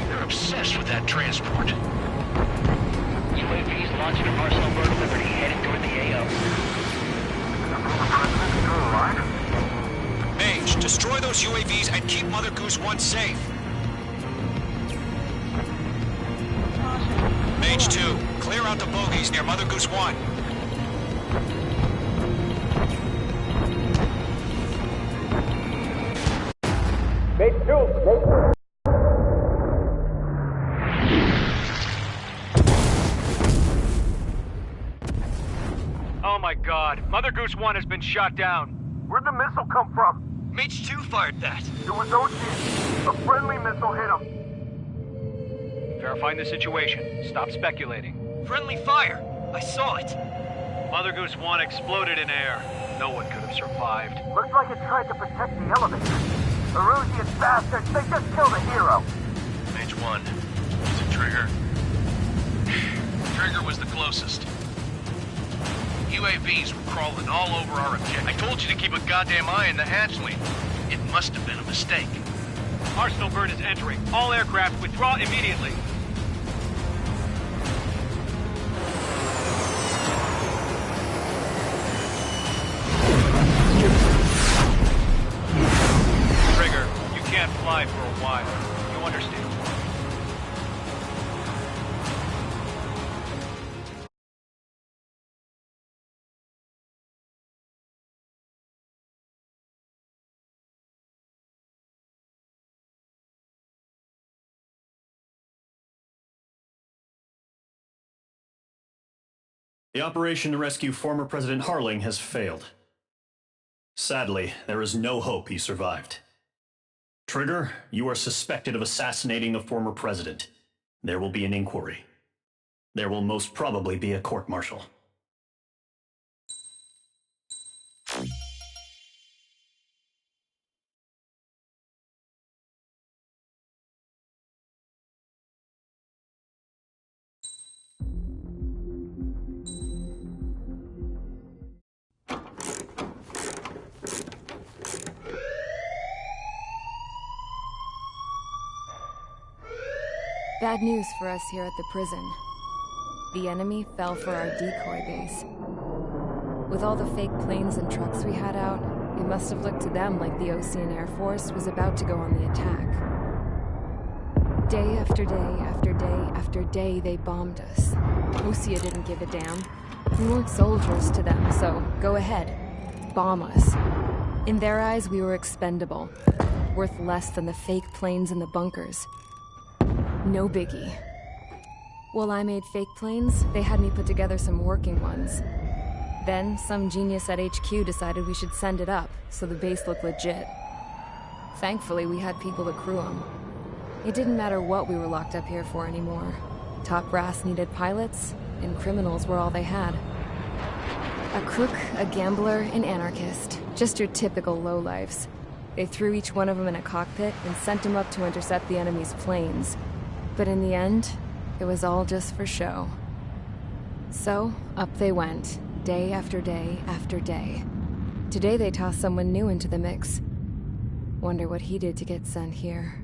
They're obsessed with that transport. UAVs launching from Arsenal Bird Liberty, heading toward the AO. Mage, destroy those UAVs and keep Mother Goose 1 safe. Mage 2, clear out the bogies near Mother Goose 1. Oh my god, Mother Goose 1 has been shot down. Where'd the missile come from? Mage 2 fired that. It was OG. A friendly missile hit him. Verifying the situation. Stop speculating. Friendly fire. I saw it. Mother Goose 1 exploded in air. No one could have survived. Looks like it tried to protect the elevator. Erusian bastards, they just killed a hero. Mage 1. Is it Trigger? Trigger was the closest. UAVs were crawling all over our objective. I told you to keep a goddamn eye on the hatchling. It must have been a mistake. Arsenal Bird is entering. All aircraft withdraw immediately. Trigger, you can't fly for a while. You understand? The operation to rescue former President Harling has failed. Sadly, there is no hope he survived. Trigger, you are suspected of assassinating the former president. There will be an inquiry. There will most probably be a court-martial. Bad news for us here at the prison. The enemy fell for our decoy base. With all the fake planes and trucks we had out, it must have looked to them like the Osean Air Force was about to go on the attack. Day after day after day after day, they bombed us. Osea didn't give a damn. We weren't soldiers to them, so go ahead. Bomb us. In their eyes, we were expendable. Worth less than the fake planes in the bunkers. No biggie. While I made fake planes, they had me put together some working ones. Then, some genius at HQ decided we should send it up, so the base looked legit. Thankfully, we had people to crew them. It didn't matter what we were locked up here for anymore. Top brass needed pilots, and criminals were all they had. A crook, a gambler, an anarchist. Just your typical lowlifes. They threw each one of them in a cockpit and sent them up to intercept the enemy's planes. But in the end, it was all just for show. So, up they went, day after day after day. Today they tossed someone new into the mix. Wonder what he did to get sent here.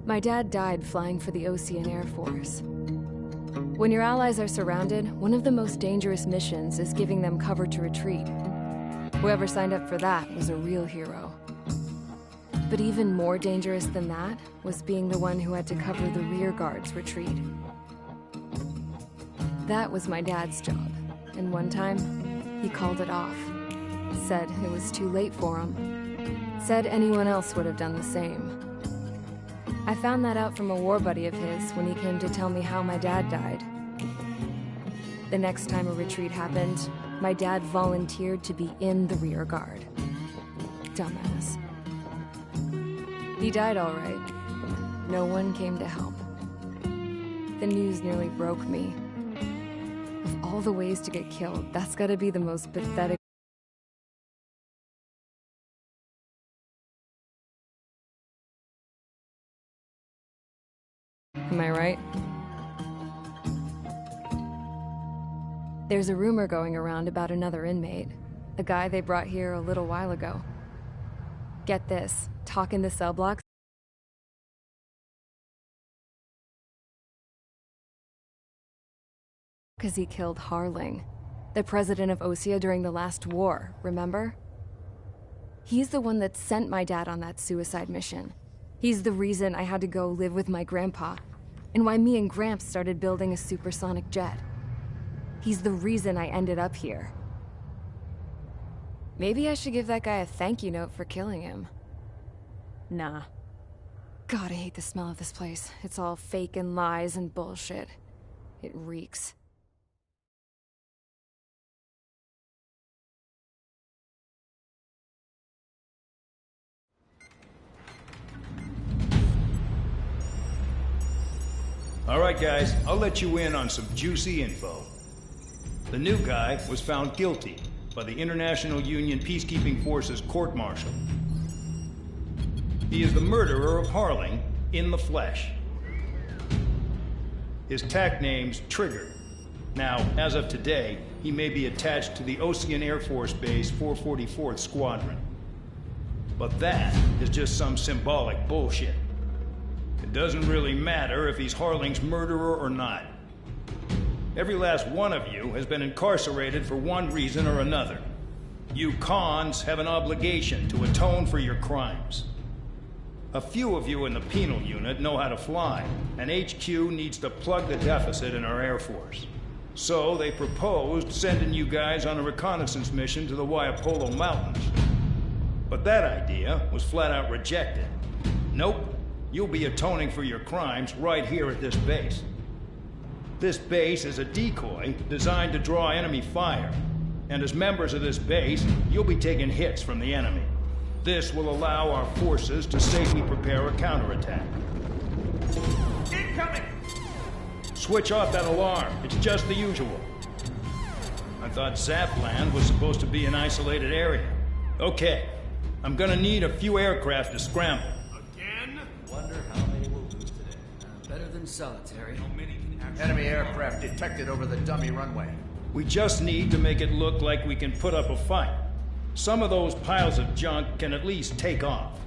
My dad died flying for the Osean Air Force. When your allies are surrounded, one of the most dangerous missions is giving them cover to retreat. Whoever signed up for that was a real hero. But even more dangerous than that was being the one who had to cover the rear guard's retreat. That was my dad's job, and one time, he called it off. Said it was too late for him. Said anyone else would have done the same. I found that out from a war buddy of his when he came to tell me how my dad died. The next time a retreat happened, my dad volunteered to be in the rear guard. Dumbass. He died all right. No one came to help. The news nearly broke me. Of all the ways to get killed, that's gotta be the most pathetic. Am I right? There's a rumor going around about another inmate. A guy they brought here a little while ago. Get this, talk in the cell blocks. Because he killed Harling, the president of Osea during the last war, remember? He's the one that sent my dad on that suicide mission. He's the reason I had to go live with my grandpa, and why me and Gramps started building a supersonic jet. He's the reason I ended up here. Maybe I should give that guy a thank you note for killing him. Nah. God, I hate the smell of this place. It's all fake and lies and bullshit. It reeks. All right, guys, I'll let you in on some juicy info. The new guy was found guilty by the International Union Peacekeeping Forces court-martial. He is the murderer of Harling in the flesh. His TAC name's Trigger. Now, as of today, he may be attached to the Osean Air Force Base 444th Squadron. But that is just some symbolic bullshit. It doesn't really matter if he's Harling's murderer or not. Every last one of you has been incarcerated for one reason or another. You cons have an obligation to atone for your crimes. A few of you in the penal unit know how to fly, and HQ needs to plug the deficit in our Air Force. So they proposed sending you guys on a reconnaissance mission to the Waiapolo Mountains. But that idea was flat out rejected. Nope. You'll be atoning for your crimes right here at this base. This base is a decoy designed to draw enemy fire. And as members of this base, you'll be taking hits from the enemy. This will allow our forces to safely prepare a counterattack. Incoming! Switch off that alarm. It's just the usual. I thought Zapland was supposed to be an isolated area. Okay. I'm gonna need a few aircraft to scramble. Wonder how many we'll lose today. Better than solitary. Enemy aircraft detected over the dummy runway. We just need to make it look like we can put up a fight. Some of those piles of junk can at least take off.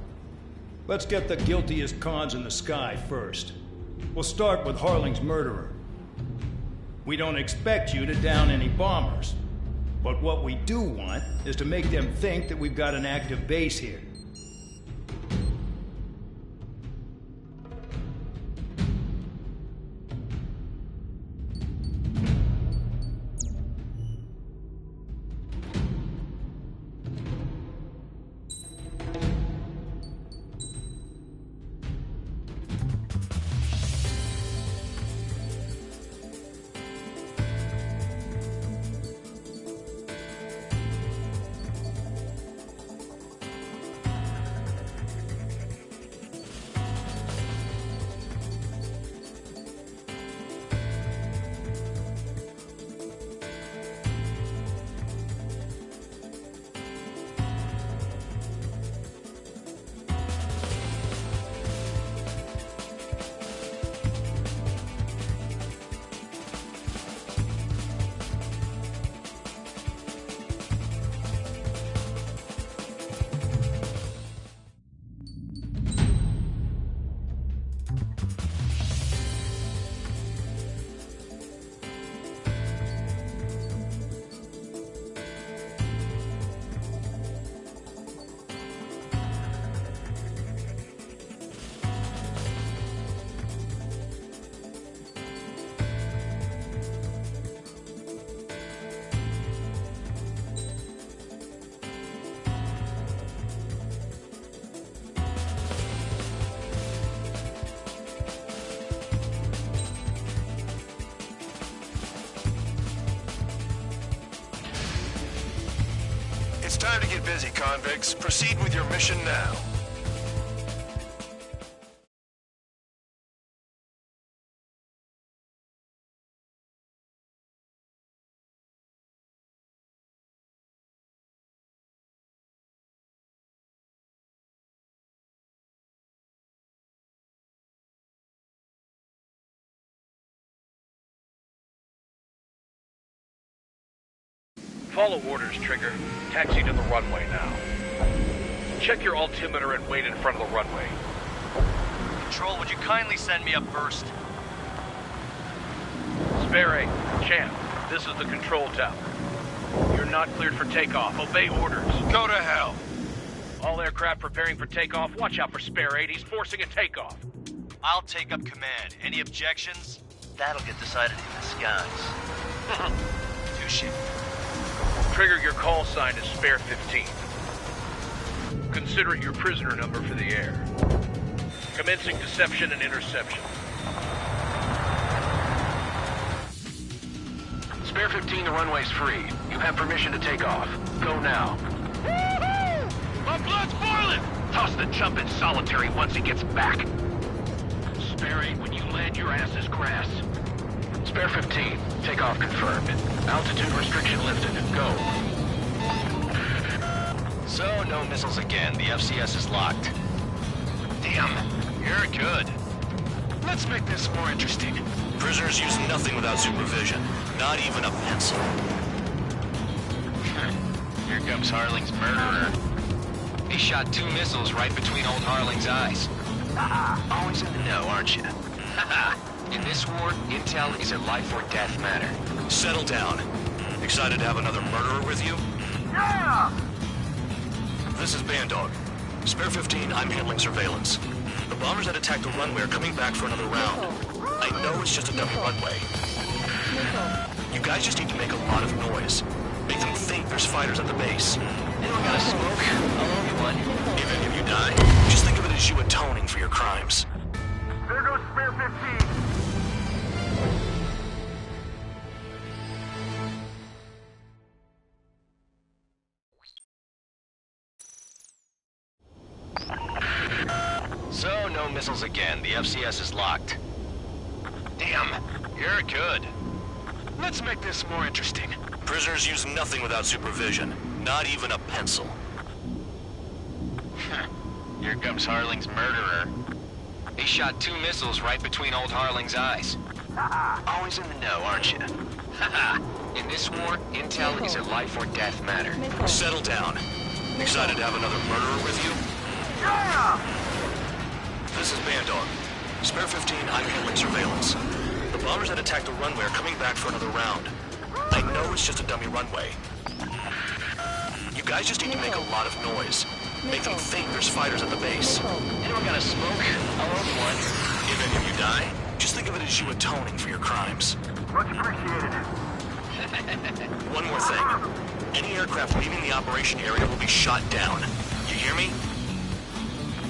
Let's get the guiltiest cons in the sky first. We'll start with Harling's murderer. We don't expect you to down any bombers. But what we do want is to make them think that we've got an active base here. Time to get busy, convicts. Proceed with your mission now. Follow orders, Trigger. Taxi to the runway now. Check your altimeter and wait in front of the runway. Control, would you kindly send me up first? Spare 8, Champ, this is the control tower. You're not cleared for takeoff. Obey orders. Go to hell. All aircraft preparing for takeoff. Watch out for Spare 8. He's forcing a takeoff. I'll take up command. Any objections? That'll get decided in the skies. Touche. Trigger, your call sign is Spare 15. Consider it your prisoner number for the air. Commencing deception and interception. Spare 15, the runway's free. You have permission to take off. Go now. Woohoo! My blood's boiling! Toss the chump in solitary once he gets back. Spare 8, when you land, your ass is grass. Spare 15, takeoff confirmed. Altitude restriction lifted. Go. So, no missiles again. The FCS is locked. Damn, you're good. Let's make this more interesting. Prisoners use nothing without supervision. Not even a pencil. Here comes Harling's murderer. He shot 2 missiles right between old Harling's eyes. Always in the know, aren't you? In this war, intel is a life or death matter. Settle down. Excited to have another murderer with you? Yeah! This is Bandog. Spare 15, I'm handling surveillance. The bombers that attacked the runway are coming back for another round. I know it's just a dummy runway. You guys just need to make a lot of noise. Make them think there's fighters at the base. Anyone got a smoke? I'll owe you one. If any of you die, just think of it as you atoning for your crimes. There goes Spare 15. So, no missiles again. The FCS is locked. Damn, you're good. Let's make this more interesting. Prisoners use nothing without supervision. Not even a pencil. Here comes Harling's murderer. He shot 2 missiles right between old Harling's eyes. Always in the know, aren't you? In this war, intel is a life or death matter. Settle down. Excited to have another murderer with you? Yeah! This is Bandog. Spare 15, I'm handling surveillance. The bombers that attacked the runway are coming back for another round. I know it's just a dummy runway. You guys just need to make a lot of noise. Make them think there's fighters at the base. Anyone got a smoke? I'll owe you one. If any of you die, just think of it as you atoning for your crimes. Much appreciated. One more thing. Any aircraft leaving the operation area will be shot down. You hear me?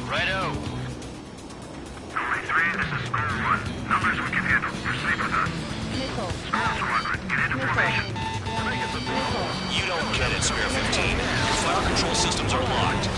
Righto. Only 3, this is Square 1. Numbers we can handle. Proceed with us. Square Squadron, get into formation. You don't get it, Spare 15. Your fire control systems are locked.